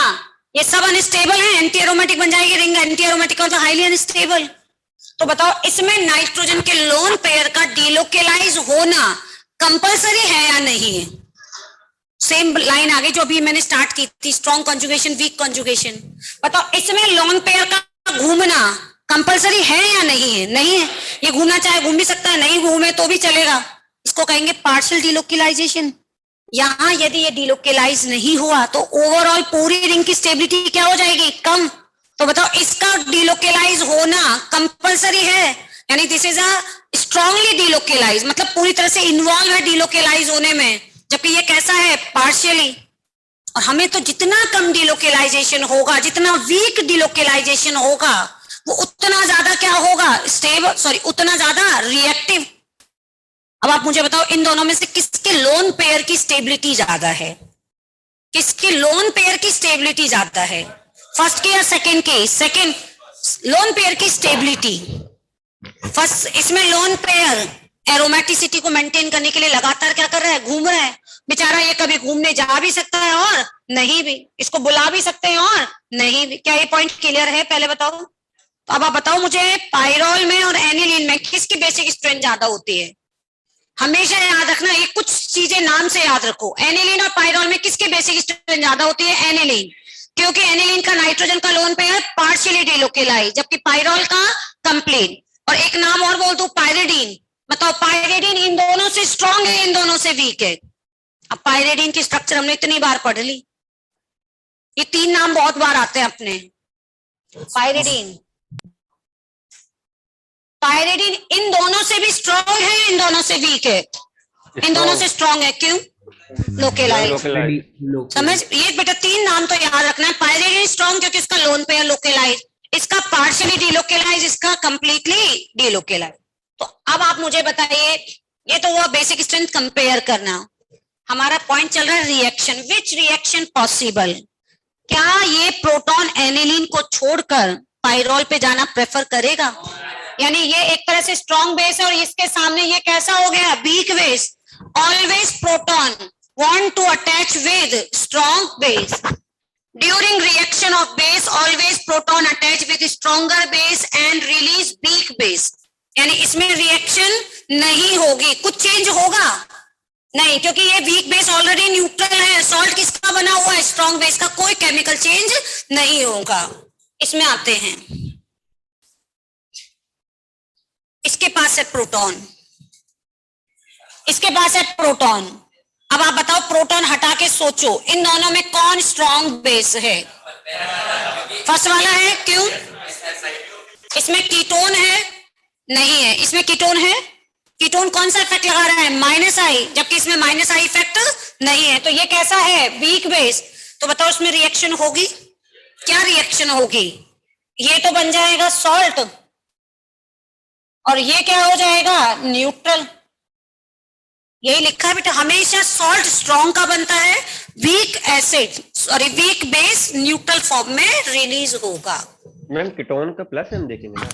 [SPEAKER 1] ये सब अनस्टेबल है, एंटी एरोमेटिक बन जाएगी रिंग, एंटी एरोमेटिक तो हाईली अनस्टेबल। तो बताओ इसमें नाइट्रोजन के लोन पेयर का डिलोकेलाइज होना कंपलसरी है या नहीं है? सेम लाइन आगे जो अभी मैंने स्टार्ट की थी, स्ट्रॉन्ग कंजुगेशन, वीक कंजुगेशन। बताओ इसमें लोन पेयर का घूमना कंपलसरी है या नहीं है? नहीं है। ये घूमना चाहे घूम भी सकता है, नहीं घूमे तो भी चलेगा, इसको कहेंगे पार्शियल डिलोकेलाइजेशन। यहां यदि ये डिलोकेलाइज नहीं हुआ तो ओवरऑल पूरी रिंग की स्टेबिलिटी क्या हो जाएगी? कम। तो बताओ इसका डिलोकेलाइज होना कंपलसरी है, यानी दिस इज अ स्ट्रांगली डिलोकेलाइज, मतलब पूरी तरह से इन्वॉल्व है डिलोकेलाइज होने में, जबकि ये कैसा है? पार्शियली। और हमें तो जितना कम डिलोकेलाइजेशन होगा, जितना वीक डिलोकेलाइजेशन होगा, वो उतना ज्यादा क्या होगा? स्टेबल, सॉरी उतना ज्यादा रिएक्टिव। अब आप मुझे बताओ इन दोनों में से किसके लोन पेयर की स्टेबिलिटी ज्यादा है? किसके लोन पेयर की स्टेबिलिटी ज्यादा है? फर्स्ट की या सेकंड की? सेकंड लोन पेयर की स्टेबिलिटी। फर्स्ट इसमें लोन पेयर एरोमेटिसिटी को मेंटेन करने के लिए लगातार क्या कर रहा है? घूम रहा है बेचारा। ये कभी घूमने जा भी सकता है और नहीं भी, इसको बुला भी सकते हैं और नहीं भी। क्या ये पॉइंट क्लियर है? पहले बताओ। तो अब आप बताओ मुझे, पाइरोल में और एनिलीन में किसकी बेसिक स्ट्रेंथ ज्यादा होती है? हमेशा याद रखना, ये कुछ चीजें नाम से याद रखो। एनिलीन और पाइरोल में किसकी बेसिक स्ट्रेंथ ज्यादा होती है? एनिलीन, क्योंकि एनिलीन का नाइट्रोजन का लोन पेयर पार्शियली डिलोकेलाइज, जबकि पाइरोल का कंप्लीट। और एक नाम और बोल दो, पायरिडीन। बताओ पायरिडीन इन दोनों से स्ट्रॉन्ग है, इन दोनों से वीक है? अब पायरिडीन की स्ट्रक्चर हमने इतनी बार पढ़ ली, ये 3 नाम बहुत बार आते हैं अपने। पायरिडीन, पायरिडीन इन दोनों से भी स्ट्रॉन्ग है, इन दोनों से वीक है? इन दोनों से स्ट्रॉन्ग है, क्यों? लोकेलाइज। समझ? ये बेटा 3 नाम तो याद रखना है। पायरिडीन स्ट्रॉन्ग क्योंकि इसका लोन पेयर लोकेलाइज, इसका पार्शियली डिलोकेलाइज, इसका कंप्लीटली डिलोकेलाइज। तो अब आप मुझे बताइए, ये तो हुआ बेसिक स्ट्रेंथ कंपेयर करना। हमारा पॉइंट चल रहा है रिएक्शन। Which reaction possible? क्या ये प्रोटॉन एनिलीन को छोड़कर पाइरोल पे जाना प्रेफर करेगा? यानी ये एक तरह से स्ट्रॉन्ग बेस है और इसके सामने ये कैसा हो गया? Weak base. Always proton want to attach with strong base. During reaction of base, always proton attach with stronger base and release weak base. यानी इसमें रिएक्शन नहीं होगी, कुछ चेंज होगा नहीं, क्योंकि ये वीक बेस ऑलरेडी न्यूट्रल है। सॉल्ट किसका बना हुआ है? स्ट्रॉन्ग बेस का। कोई केमिकल चेंज नहीं होगा। इसमें आते हैं, इसके पास है प्रोटॉन, इसके पास है प्रोटॉन, अब आप बताओ, प्रोटॉन हटा के सोचो, इन दोनों में कौन स्ट्रॉन्ग बेस है? फर्स्ट वाला है। क्यों? इसमें कीटोन है? नहीं है। इसमें कीटोन है? कीटोन कौन सा इफेक्ट लगा रहा है? माइनस आई, जबकि इसमें माइनस आई इफेक्ट नहीं है। तो ये कैसा है? Weak base. तो बताओ इसमें रिएक्शन होगी? क्या रिएक्शन होगी? ये तो बन जाएगा सॉल्ट, और ये क्या हो जाएगा? न्यूट्रल। यही लिखा है बेटा, हमेशा सॉल्ट स्ट्रॉन्ग का बनता है, weak acid sorry weak base neutral form में रिलीज होगा।
[SPEAKER 5] मैम कीटोन का प्लस एम देखेंगे ना?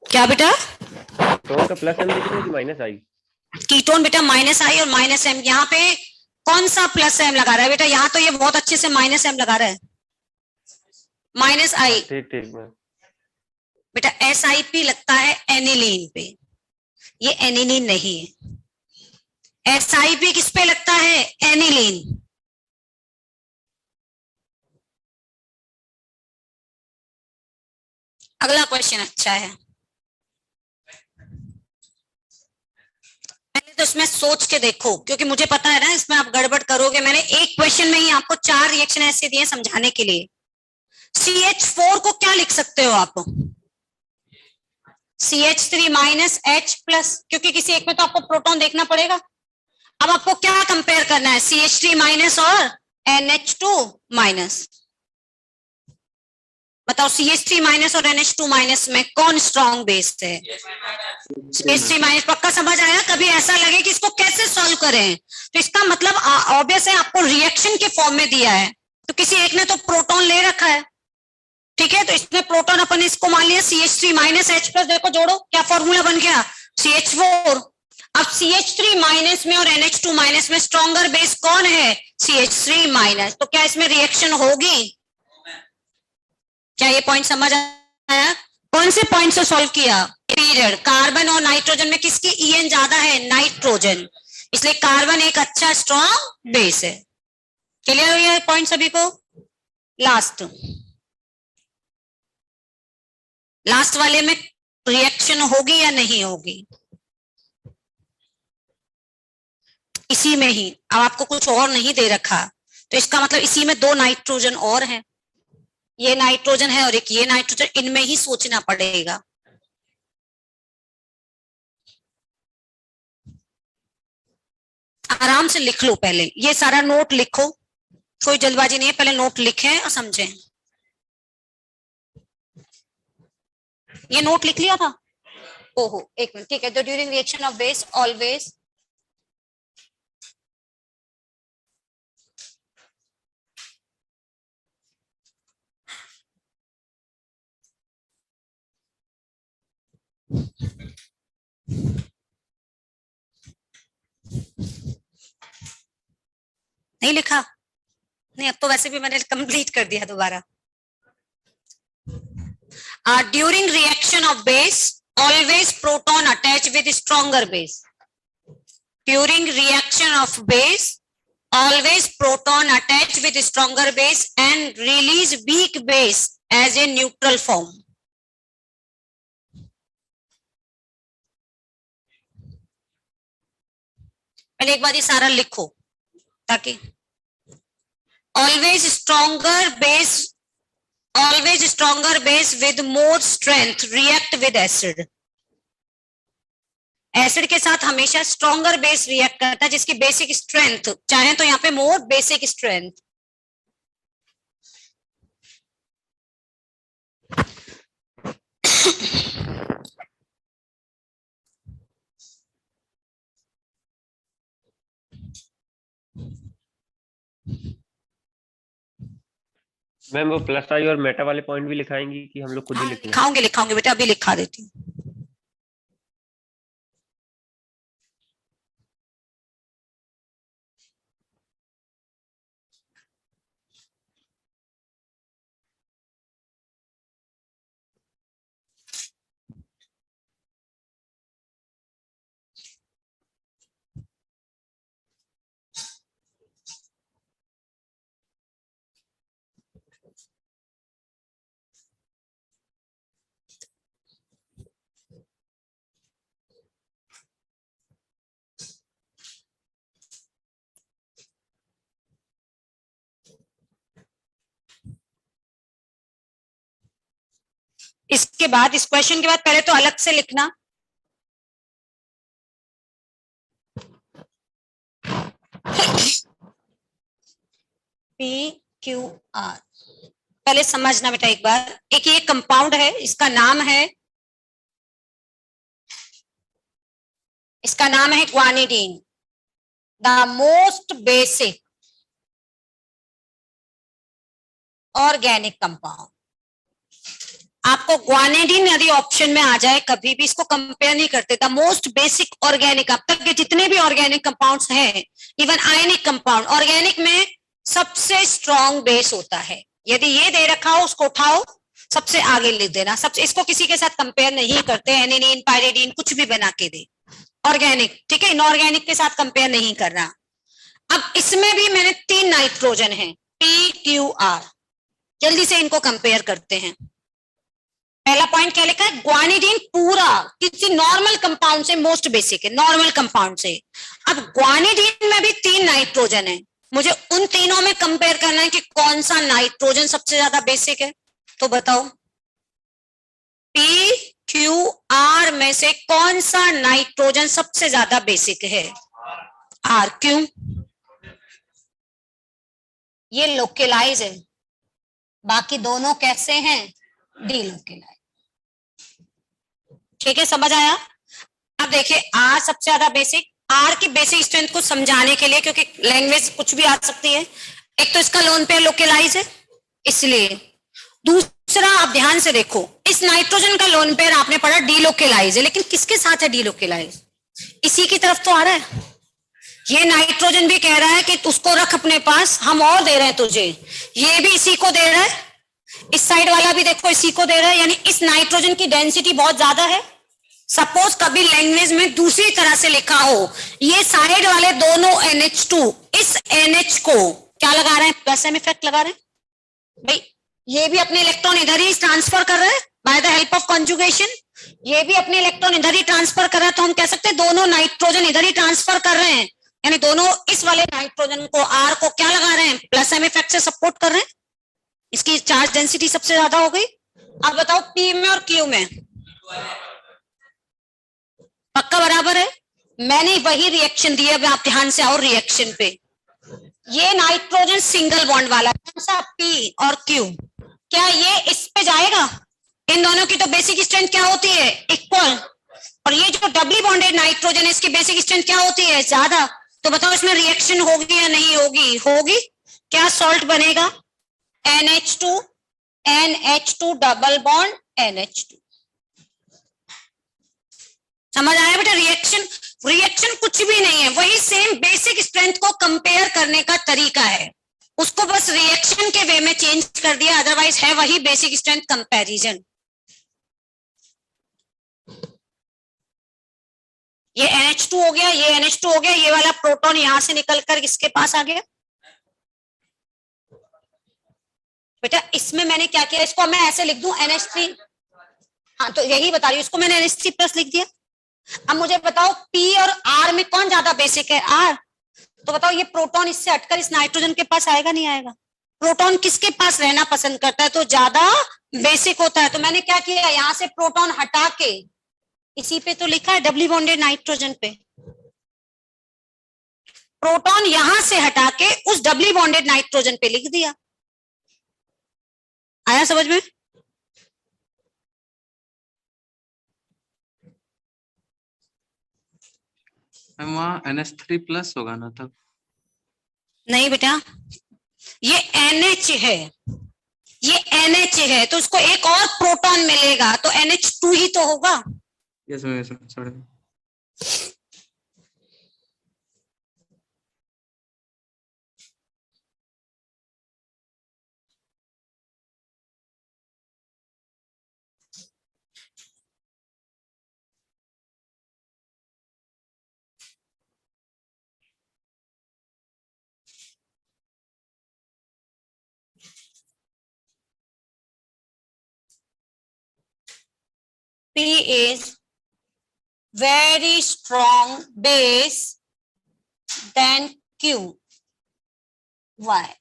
[SPEAKER 1] क्या बेटा?
[SPEAKER 5] कीटोन का प्लस एम देखेंगे कि माइनस आई?
[SPEAKER 1] कीटोन बेटा माइनस आई और माइनस एम। यहाँ पे कौन सा प्लस एम लगा रहा है बेटा? यहाँ तो ये बहुत अच्छे से माइनस एम लगा रहा है, माइनस आई।
[SPEAKER 5] ठीक ठीक मैम।
[SPEAKER 1] बेटा SiP लगता है एनिलीन पे, ये एनिलीन नहीं है। SiP किस पे लगता है? एनिलीन। अगला क्वेश्चन अच्छा है, पहले तो इसमें सोच के देखो, क्योंकि मुझे पता है ना इसमें आप गड़बड़ करोगे। मैंने एक क्वेश्चन में ही आपको 4 रिएक्शन ऐसे दिए समझाने के लिए। CH4 को क्या लिख सकते हो आप? CH3 माइनस H प्लस, क्योंकि किसी एक में तो आपको प्रोटॉन देखना पड़ेगा। अब आपको क्या कंपेयर करना है? CH3 माइनस और NH2 माइनस। बताओ CH3 माइनस और NH2 माइनस में कौन स्ट्रॉन्ग बेस है? CH3 minus. पक्का समझ आया? कभी ऐसा लगे कि इसको कैसे सॉल्व करें, तो इसका मतलब ऑब्वियस है आपको रिएक्शन के फॉर्म में दिया है, तो किसी एक ने तो प्रोटॉन ले रखा है, ठीक है? तो इसमें प्रोटॉन अपन इसको मान लिया CH3 माइनस H प्लस। देखो जोड़ो, क्या फॉर्मूला बन गया? CH4। अब CH3 माइनस में और NH2 माइनस में स्ट्रॉन्गर बेस कौन है? CH3 minus. तो क्या इसमें रिएक्शन होगी? क्या ये पॉइंट समझ आया? कौन से पॉइंट से सॉल्व किया? पीरियड। कार्बन और नाइट्रोजन में किसकी EN ज्यादा है? नाइट्रोजन, इसलिए कार्बन एक अच्छा स्ट्रॉन्ग बेस है। क्लियर हुआ पॉइंट सभी को? लास्ट वाले में रिएक्शन होगी या नहीं होगी? इसी में ही। अब आपको कुछ और नहीं दे रखा, तो इसका मतलब इसी में 2 नाइट्रोजन और हैं। ये नाइट्रोजन है और एक ये नाइट्रोजन, इनमें ही सोचना पड़ेगा। आराम से लिख लो, पहले ये सारा नोट लिखो, कोई जल्दबाजी नहीं है, पहले नोट लिखें और समझें। ये नोट लिख लिया था? ओहो, एक मिनट, ठीक है। तो during reaction of base always नहीं लिखा? नहीं, अब तो वैसे भी मैंने कंप्लीट कर दिया दोबारा। During reaction of base always proton attach with stronger base. During reaction of base always proton attach with stronger base and release weak base as a neutral form. पहले एक बार ये सारा लिखो, ताकि always stronger base with more strength react with acid. Acid के साथ हमेशा stronger base react करता है, जिसकी बेसिक स्ट्रेंथ चाहे तो यहाँ पे मोर बेसिक स्ट्रेंथ।
[SPEAKER 5] मैम वो प्लस आई और मेटा वाले पॉइंट भी लिखाएंगी कि हम लोग खुद ही लिखेंगे?
[SPEAKER 1] लिखाऊंगे बेटा, अभी लिखा देती हूँ। इसके बाद इस क्वेश्चन के बाद पहले तो अलग से लिखना, PQR। पहले समझना बेटा एक बार, एक ये कंपाउंड है, इसका नाम है guanidine, the most basic organic compound. आपको ग्वानिडीन यदि ऑप्शन में आ जाए कभी भी इसको कंपेयर नहीं करते, द मोस्ट बेसिक ऑर्गेनिक। अब तक के जितने भी ऑर्गेनिक कंपाउंड्स हैं, इवन आयनिक कंपाउंड, ऑर्गेनिक में सबसे स्ट्रॉन्ग बेस होता है। यदि ये दे रखा हो उसको उठाओ, सबसे आगे लिख देना, सबसे, इसको किसी के साथ कंपेयर नहीं करते, एनिलीन पायरिडीन कुछ भी बना के दे, ऑर्गेनिक, ठीक है, इनऑर्गेनिक के साथ कंपेयर नहीं करना। अब इसमें भी मैंने 3 नाइट्रोजन है, PQR, जल्दी से इनको कंपेयर करते हैं। पहला पॉइंट क्या लिखा है, ग्वानिडीन पूरा किसी नॉर्मल कंपाउंड से मोस्ट बेसिक है, नॉर्मल कंपाउंड से। अब ग्वानिडीन में भी 3 नाइट्रोजन है, मुझे उन तीनों में कंपेयर करना है कि कौन सा नाइट्रोजन सबसे ज्यादा बेसिक है। तो बताओ PQR में से कौन सा नाइट्रोजन सबसे ज्यादा बेसिक है? R। क्यों? ये लोकेलाइज है, बाकी दोनों कैसे हैं? डीलोकेलाइज। ठीक है, समझ आया? अब देखिए R सबसे ज्यादा बेसिक, R की बेसिक स्ट्रेंथ को समझाने के लिए, क्योंकि लैंग्वेज कुछ भी आ सकती है, एक तो इसका लोन पेयर लोकेलाइज है इसलिए, दूसरा आप ध्यान से देखो, इस नाइट्रोजन का लोन पेयर आपने पढ़ा डीलोकेलाइज है, लेकिन किसके साथ है डीलोकेलाइज? इसी की तरफ तो आ रहा है। ये नाइट्रोजन भी कह रहा है कि उसको रख अपने पास, हम और दे रहे हैं तुझे, ये भी इसी को दे रहा है, इस साइड वाला भी देखो इसी को दे रहा है, यानी इस नाइट्रोजन की डेंसिटी बहुत ज्यादा है। सपोज कभी लैंग्वेज में दूसरी तरह से लिखा हो, ये साइड वाले दोनों NH2 इस NH को क्या लगा रहे हैं? प्लस m इफेक्ट लगा रहे हैं भाई, ये भी अपने इलेक्ट्रॉन इधर ही ट्रांसफर कर रहे हैं by the help of conjugation, ये भी अपने इलेक्ट्रॉन इधर ही ट्रांसफर कर रहा है, तो हम कह सकते हैं दोनों नाइट्रोजन इधर ही ट्रांसफर कर रहे हैं, यानी दोनों इस वाले नाइट्रोजन को R को क्या लगा रहे हैं? प्लस m इफेक्ट से सपोर्ट कर रहे हैं, इसकी चार्ज डेंसिटी सबसे ज्यादा हो गई। अब बताओ P में और Q में पक्का बराबर है? मैंने वही रिएक्शन दिया, अब आप ध्यान से आओ रिएक्शन पे। ये नाइट्रोजन सिंगल बॉन्ड वाला, कौन सा? P और Q, क्या ये इस पे जाएगा? इन दोनों की तो बेसिक स्ट्रेंथ क्या होती है? इक्वल। और ये जो डबली बॉन्डेड नाइट्रोजन है, इसकी बेसिक स्ट्रेंथ क्या होती है? ज्यादा। तो बताओ इसमें रिएक्शन होगी या नहीं होगी? होगी। क्या सॉल्ट बनेगा? NH2 double bond NH2। समझ आया बेटा? रिएक्शन कुछ भी नहीं है, वही सेम बेसिक स्ट्रेंथ को कंपेयर करने का तरीका है, उसको बस रिएक्शन के वे में चेंज कर दिया, अदरवाइज है वही बेसिक स्ट्रेंथ कंपैरिजन। ये NH2 हो गया, ये NH2 हो गया, ये वाला प्रोटॉन यहां से निकलकर इसके पास आ गया। बेटा इसमें मैंने क्या किया, इसको मैं ऐसे लिख दूं NH3, हाँ तो यही बता रही हूं, इसको मैंने NH3 प्लस लिख दिया। अब मुझे बताओ P और R में कौन ज्यादा बेसिक है? R। तो बताओ ये प्रोटॉन इससे हटकर इस नाइट्रोजन के पास आएगा नहीं आएगा? प्रोटॉन किसके पास रहना पसंद करता है? तो ज्यादा बेसिक होता है। तो मैंने क्या किया, यहां से प्रोटॉन हटा के, इसी पे तो लिखा है डबली बॉन्डेड नाइट्रोजन पे, प्रोटॉन यहां से हटा के उस डबली बॉन्डेड नाइट्रोजन पे लिख दिया। आया समझ में?
[SPEAKER 3] वहाँ NH3 प्लस होगा ना तब?
[SPEAKER 1] नहीं बेटा, ये NH है, ये NH है, तो उसको एक और प्रोटॉन मिलेगा, तो NH2 ही तो होगा।
[SPEAKER 3] Yes ma'am, sorry.
[SPEAKER 1] P is very strong base than Q. Why?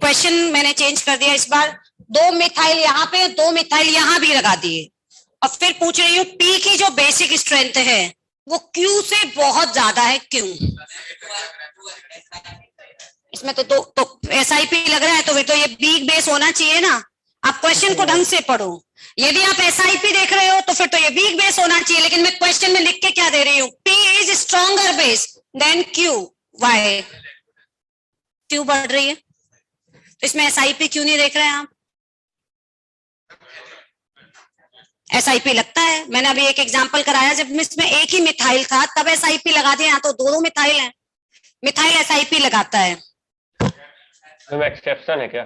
[SPEAKER 1] Question मैंने चेंज कर दिया इस बार, 2 मिथाइल यहाँ पे, 2 मिथाइल यहाँ भी लगा दिए, और फिर पूछ रही हूँ पी की जो बेसिक स्ट्रेंथ है वो क्यू से बहुत ज्यादा है, क्यों? इसमें तो एसआईपी लग रहा है, तो फिर तो ये बिग बेस होना चाहिए ना। आप क्वेश्चन को ढंग से पढ़ो, यदि आप एसआईपी देख रहे हो तो फिर तो ये बिग बेस होना चाहिए, लेकिन मैं क्वेश्चन में लिख के क्या दे रही हूँ, P is stronger base than Q, why? Q बढ़ रही है, तो इसमें एसआईपी क्यों नहीं देख रहे हैं आप? एसआईपी लगता है, मैंने अभी एक एग्जांपल कराया जब इसमें एक ही मिथाइल था तब एसआईपी लगा दिया, यहाँ तो दो मिथाइल हैं, मिथाइल एसआईपी लगाता है।
[SPEAKER 5] मैम एक्सेप्शन है क्या?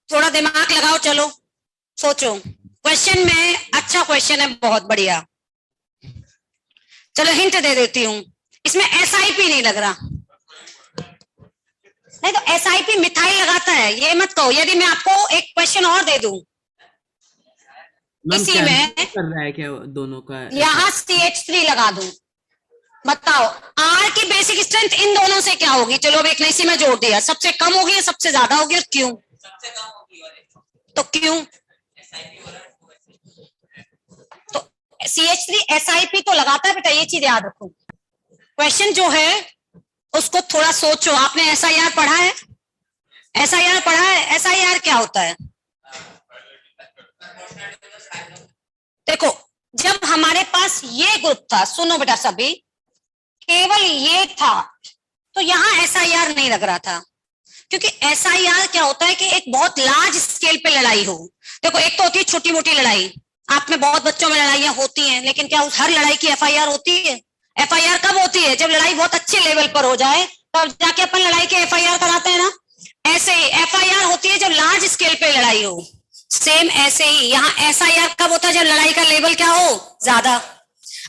[SPEAKER 1] थोड़ा दिमाग लगाओ, चलो सोचो, क्वेश्चन में अच्छा क्वेश्चन है, बहुत बढ़िया। चलो हिंट दे देती हूँ, इसमें एसआईपी नहीं लग रहा, नहीं तो एसआईपी मिथाइल लगाता है, ये मत कहो। यदि मैं आपको एक क्वेश्चन और दे दूं, इसी में
[SPEAKER 4] कर रहा है क्या दोनों का?
[SPEAKER 1] यहाँ CH3 लगा दूं, बताओ R की बेसिक स्ट्रेंथ इन दोनों से क्या होगी? चलो अब एक ने इसी में जोड़ दिया, सबसे कम होगी या सबसे ज्यादा होगी, और क्यों? तो क्यों? तो CH3 SIP तो लगाता है बेटा, ये चीज याद रखो। क्वेश्चन जो है उसको थोड़ा सोचो। आपने SIR पढ़ा है? SIR पढ़ा है? SIR क्या होता है? देखो, जब हमारे पास ये ग्रुप था, सुनो बेटा सभी, केवल ये था, तो यहाँ SIR नहीं लग रहा था, क्योंकि SIR क्या होता है कि एक बहुत लार्ज स्केल पे लड़ाई हो। देखो, एक तो होती है छोटी मोटी लड़ाई, आप में बहुत बच्चों में लड़ाइयां होती हैं, लेकिन क्या उस हर लड़ाई की FIR होती है? FIR कब होती है? जब लड़ाई बहुत अच्छे लेवल पर हो जाए, तब जाके अपन लड़ाई के FIR कराते हैं ना। ऐसे ही FIR होती है जब लार्ज स्केल पे लड़ाई हो। सेम ऐसे ही यहाँ SIR कब होता है? जब लड़ाई का लेवल क्या हो, ज्यादा।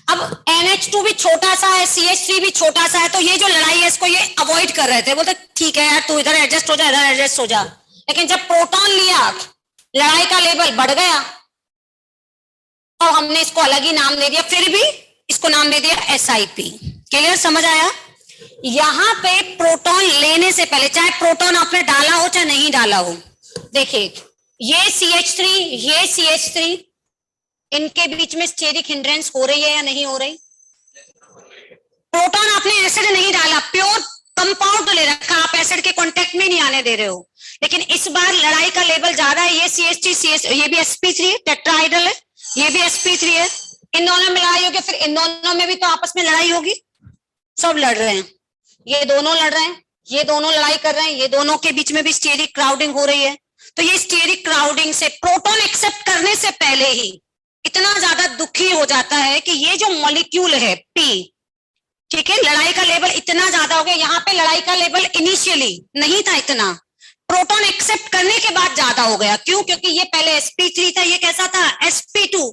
[SPEAKER 1] अब NH2 भी छोटा सा है, CH3 भी छोटा सा है, तो ये जो लड़ाई है इसको ये अवॉइड कर रहे थे, बोलते ठीक है यार तू इधर एडजस्ट हो जा, इधर एडजस्ट हो जा। लेकिन जब प्रोटॉन लिया, लड़ाई का लेवल बढ़ गया, तो हमने इसको अलग ही नाम दे दिया, फिर भी इसको नाम दे दिया SIP। क्लियर, समझ आया? यहाँ पे प्रोटॉन लेने से पहले, चाहे प्रोटॉन आपने डाला हो चाहे नहीं डाला हो, देखिए ये CH3, ये CH3, इनके बीच में स्टेरिक हिंड्रेंस हो रही है या नहीं हो रही? प्रोटॉन आपने एसिड नहीं डाला, प्योर कंपाउंड ले रखा, आप एसिड के कांटेक्ट में नहीं आने दे रहे हो, लेकिन इस बार लड़ाई का लेवल ज्यादा है। ये CH3, ये भी sp3 है, टेट्राहाइड्रल है, ये भी sp3 है, इन दोनों में लड़ाई होगी, फिर इन दोनों में भी तो आपस में लड़ाई होगी। सब लड़ रहे हैं, ये दोनों लड़ रहे हैं, ये दोनों लड़ाई कर रहे हैं, ये दोनों के बीच में भी स्टेरिक क्राउडिंग हो रही है। तो ये स्टेरिक क्राउडिंग से प्रोटॉन एक्सेप्ट करने से पहले ही इतना ज्यादा दुखी हो जाता है कि ये जो मॉलिक्यूल है P, ठीक है, लड़ाई का लेवल इतना ज्यादा हो गया। यहाँ पे लड़ाई का लेवल इनिशियली नहीं था इतना, प्रोटॉन एक्सेप्ट करने के बाद ज्यादा हो गया। क्यों? क्योंकि ये पहले sp3 था, ये कैसा था, sp2,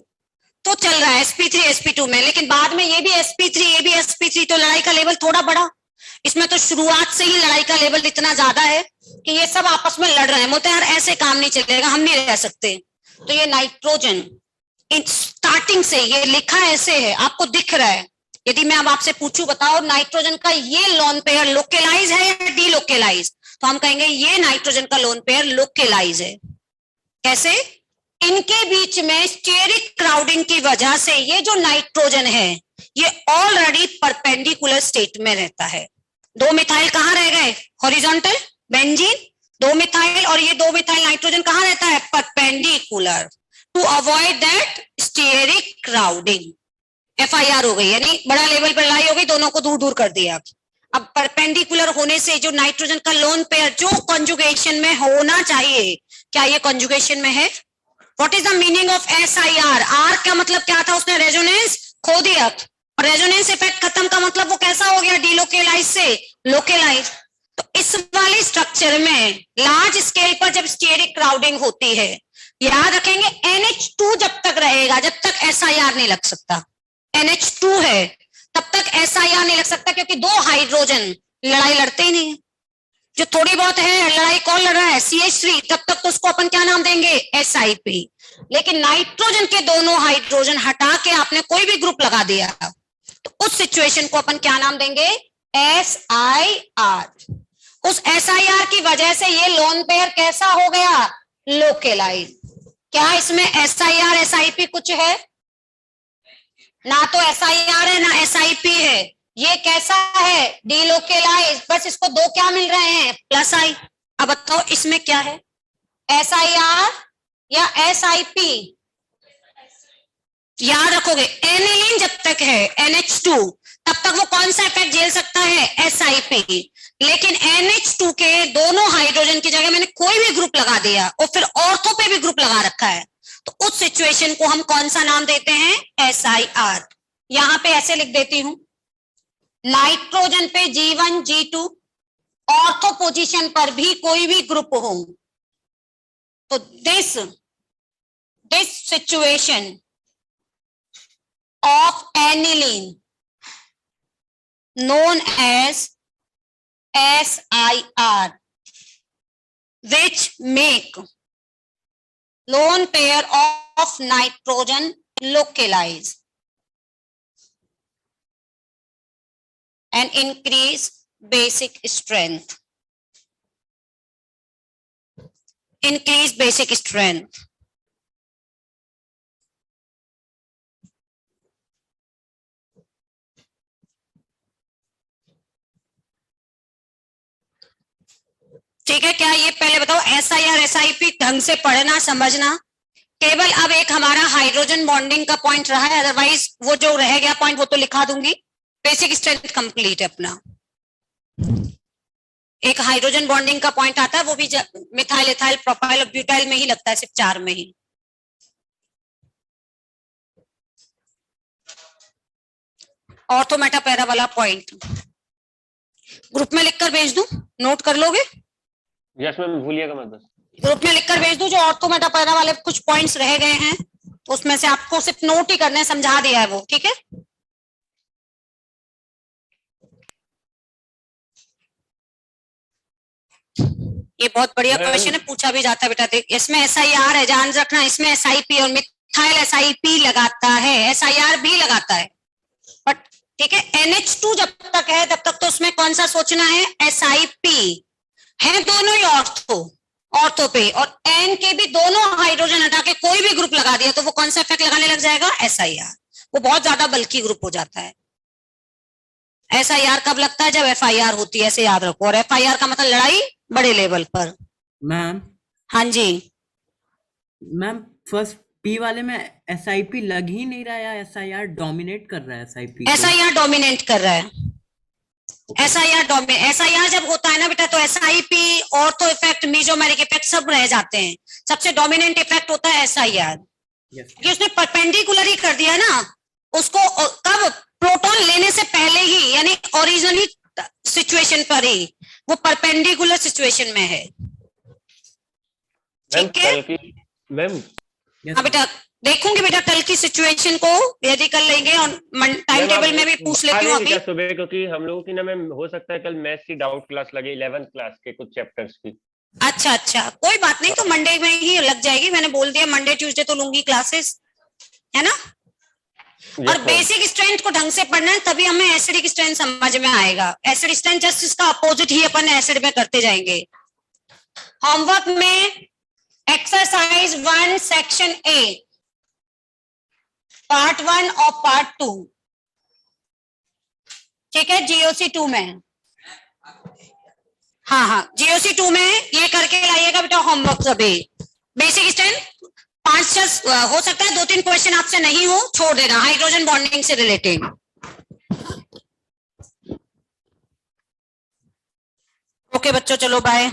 [SPEAKER 1] तो चल रहा है sp3 sp2 में, लेकिन बाद में ये भी sp3, ये भी sp3, तो लड़ाई का लेवल थोड़ा बढ़ा। इसमें तो शुरुआत से ही लड़ाई का लेवल इतना ज्यादा है कि ये सब आपस में लड़ रहे हैं, बोलते हैं यार ऐसे काम नहीं चलेगा, हम नहीं रह सकते। तो ये नाइट्रोजन स्टार्टिंग से ये लिखा ऐसे है, आपको दिख रहा है। यदि मैं अब आपसे पूछूं, बताओ नाइट्रोजन का ये लोन पेयर लोकेलाइज है या डीलोकेलाइज, तो हम कहेंगे ये नाइट्रोजन का लोन पेयर लोकेलाइज है। कैसे? इनके बीच में स्टेरिक क्राउडिंग की वजह से ये जो नाइट्रोजन है ये ऑलरेडी परपेंडिकुलर स्टेट में रहता है। 2 मिथाइल कहाँ रह गए? हॉरिजॉन्टल बेंजीन, 2 मिथाइल, और ये 2 मिथाइल नाइट्रोजन कहाँ रहता है? Perpendicular, to avoid that steric crowding. FIR हो गई, यानी बड़ा लेवल पर लड़ाई हो गई, दोनों को दूर दूर कर दिया। अब परपेंडिकुलर होने से जो नाइट्रोजन का लोन पेयर जो कॉन्जुगेशन में होना चाहिए, क्या ये कॉन्जुगेशन में है? What is the meaning of SIR? R का मतलब क्या था? उसने रेजोनेंस खो दिया, और रेजोनेंस इफेक्ट खत्म का मतलब वो कैसा हो गया? डीलोकेलाइज से लोकेलाइज। तो इस वाले स्ट्रक्चर में लार्ज स्केल पर जब स्टेरिक क्राउडिंग होती है, याद रखेंगे NH2 जब तक रहेगा, जब तक SIR नहीं लग सकता। NH2 है तब तक SIR नहीं लग सकता, क्योंकि 2 हाइड्रोजन लड़ाई लड़ते ही नहीं है। जो थोड़ी बहुत है लड़ाई कौन लड़ रहा है? CH3, तब तक तो उसको अपन क्या नाम देंगे? SIP। लेकिन नाइट्रोजन के दोनों हाइड्रोजन हटा के आपने कोई भी ग्रुप लगा दिया, तो उस सिचुएशन को अपन क्या नाम देंगे? SIR। उस SIR की वजह से ये लोन पेयर कैसा हो गया, लोकेलाइज। क्या इसमें SIR SIP कुछ है? ना तो SIR है ना SIP है, ये कैसा है, डीलोकेलाइज। बस इसको दो क्या मिल रहे हैं, प्लस आई। अब बताओ इसमें क्या है, SIR या SIP? याद रखोगे एनिलीन जब तक है NH2 तब तक वो कौन सा इफेक्ट झेल सकता है, SIP। लेकिन NH2 के दोनों हाइड्रोजन की जगह मैंने कोई भी ग्रुप लगा दिया और फिर ऑर्थो पे भी ग्रुप लगा रखा है, तो उस सिचुएशन को हम कौन सा नाम देते हैं, SIR। यहां पे ऐसे लिख देती हूं, नाइट्रोजन पे G1 G2, ऑर्थो पोजीशन पर भी कोई भी ग्रुप हो, तो this situation of aniline known as SIR, which make lone pair of nitrogen localize and increase basic strength. Increase basic strength. ठीक है, क्या ये पहले बताओ SIR SIP ढंग से पढ़ना समझना। केवल अब एक हमारा हाइड्रोजन बॉन्डिंग का पॉइंट रहा है, अदरवाइज वो जो रह गया पॉइंट वो तो लिखा दूंगी। बेसिक स्ट्रेंथ कंप्लीट है अपना। एक हाइड्रोजन बॉन्डिंग का पॉइंट आता है, वो भी मिथाइल इथाइल प्रोपाइल और ब्यूटाइल में ही लगता है, सिर्फ 4 में ही। ऑर्थो मेटा पैरा वाला पॉइंट ग्रुप में लिखकर भेज दूं, नोट कर लोगे?
[SPEAKER 5] यस मैम, भूलिएगा मत बस।
[SPEAKER 1] ग्रुप में लिखकर भेज दूं, जो ऑर्थो मेटा पैरा वाले कुछ पॉइंट्स रह गए हैं तो उसमें से आपको सिर्फ नोट ही करने, समझा दिया है वो, ठीक है। ये बहुत बढ़िया क्वेश्चन है, पूछा भी जाता है बेटा। देख इसमें SIR है, ध्यान रखना, इसमें SIP और मिथाइल SIP लगाता है, SIR भी लगाता है, बट ठीक है। NH2 जब तक है तब तक तो उसमें कौन सा सोचना है, SIP है, दोनों ही ऑर्थो पे, और N के भी दोनों हाइड्रोजन हटा के कोई भी ग्रुप लगा दिया तो वो कौन सा इफेक्ट लगाने लग जाएगा, SIR। वो बहुत ज्यादा बल्कि ग्रुप हो जाता है। SIR कब लगता है, जब FIR होती है, ऐसे याद रखो। और FIR का मतलब लड़ाई बड़े लेवल पर।
[SPEAKER 4] मैम
[SPEAKER 1] हाँ जी,
[SPEAKER 4] मैम फर्स्ट P वाले में SIP लग ही नहीं रहा है, SIR डोमिनेट कर रहा है SIP को।
[SPEAKER 1] SIR डोमिनेट कर रहा है। SIR जब होता है ना बेटा, तो SIP, ortho effect, mesomeric effect सब रह जाते हैं। सबसे डोमिनेंट इफेक्ट होता है SIR, क्योंकि उसने परपेंडिकुलर ही कर दिया ना उसको। कब, प्रोटॉन लेने से पहले ही, यानी ओरिजिनली सिचुएशन पर ही, वो परपेंडिकुलर सिचुएशन में है, ठीक है
[SPEAKER 5] मैम।
[SPEAKER 1] हाँ बेटा, देखूंगी बेटा कल की सिचुएशन को, यदि कर लेंगे, और टाइम टेबल में भी पूछ लेती हूँ अभी
[SPEAKER 5] सुबह, क्योंकि हम लोगों की ना मैम हो सकता है कल मैथ्स की डाउट क्लास लगे, 11th क्लास के कुछ चैप्टर्स की।
[SPEAKER 1] अच्छा, कोई बात नहीं, तो मंडे में ही लग जाएगी। मैंने बोल दिया मंडे ट्यूसडे तो लूंगी क्लासेस, है ना। और बेसिक स्ट्रेंथ को ढंग से पढ़ना है, तभी हमें एसिडिक स्ट्रेंथ समझ में आएगा। एसिड स्ट्रेंथ जस्ट इसका अपोजिट ही अपन एसिड में करते जाएंगे। होमवर्क में एक्सरसाइज 1 सेक्शन A पार्ट 1 और पार्ट 2, ठीक है, GOC 2 में। हाँ, GOC 2 में ये करके लाइएगा बेटा होमवर्क सभी। बेसिक स्ट्रेंथ 5-6 हो सकता है, 2-3 क्वेश्चन आपसे नहीं हो, छोड़ देना, हाइड्रोजन बॉन्डिंग से रिलेटेड। ओके बच्चों, चलो बाय।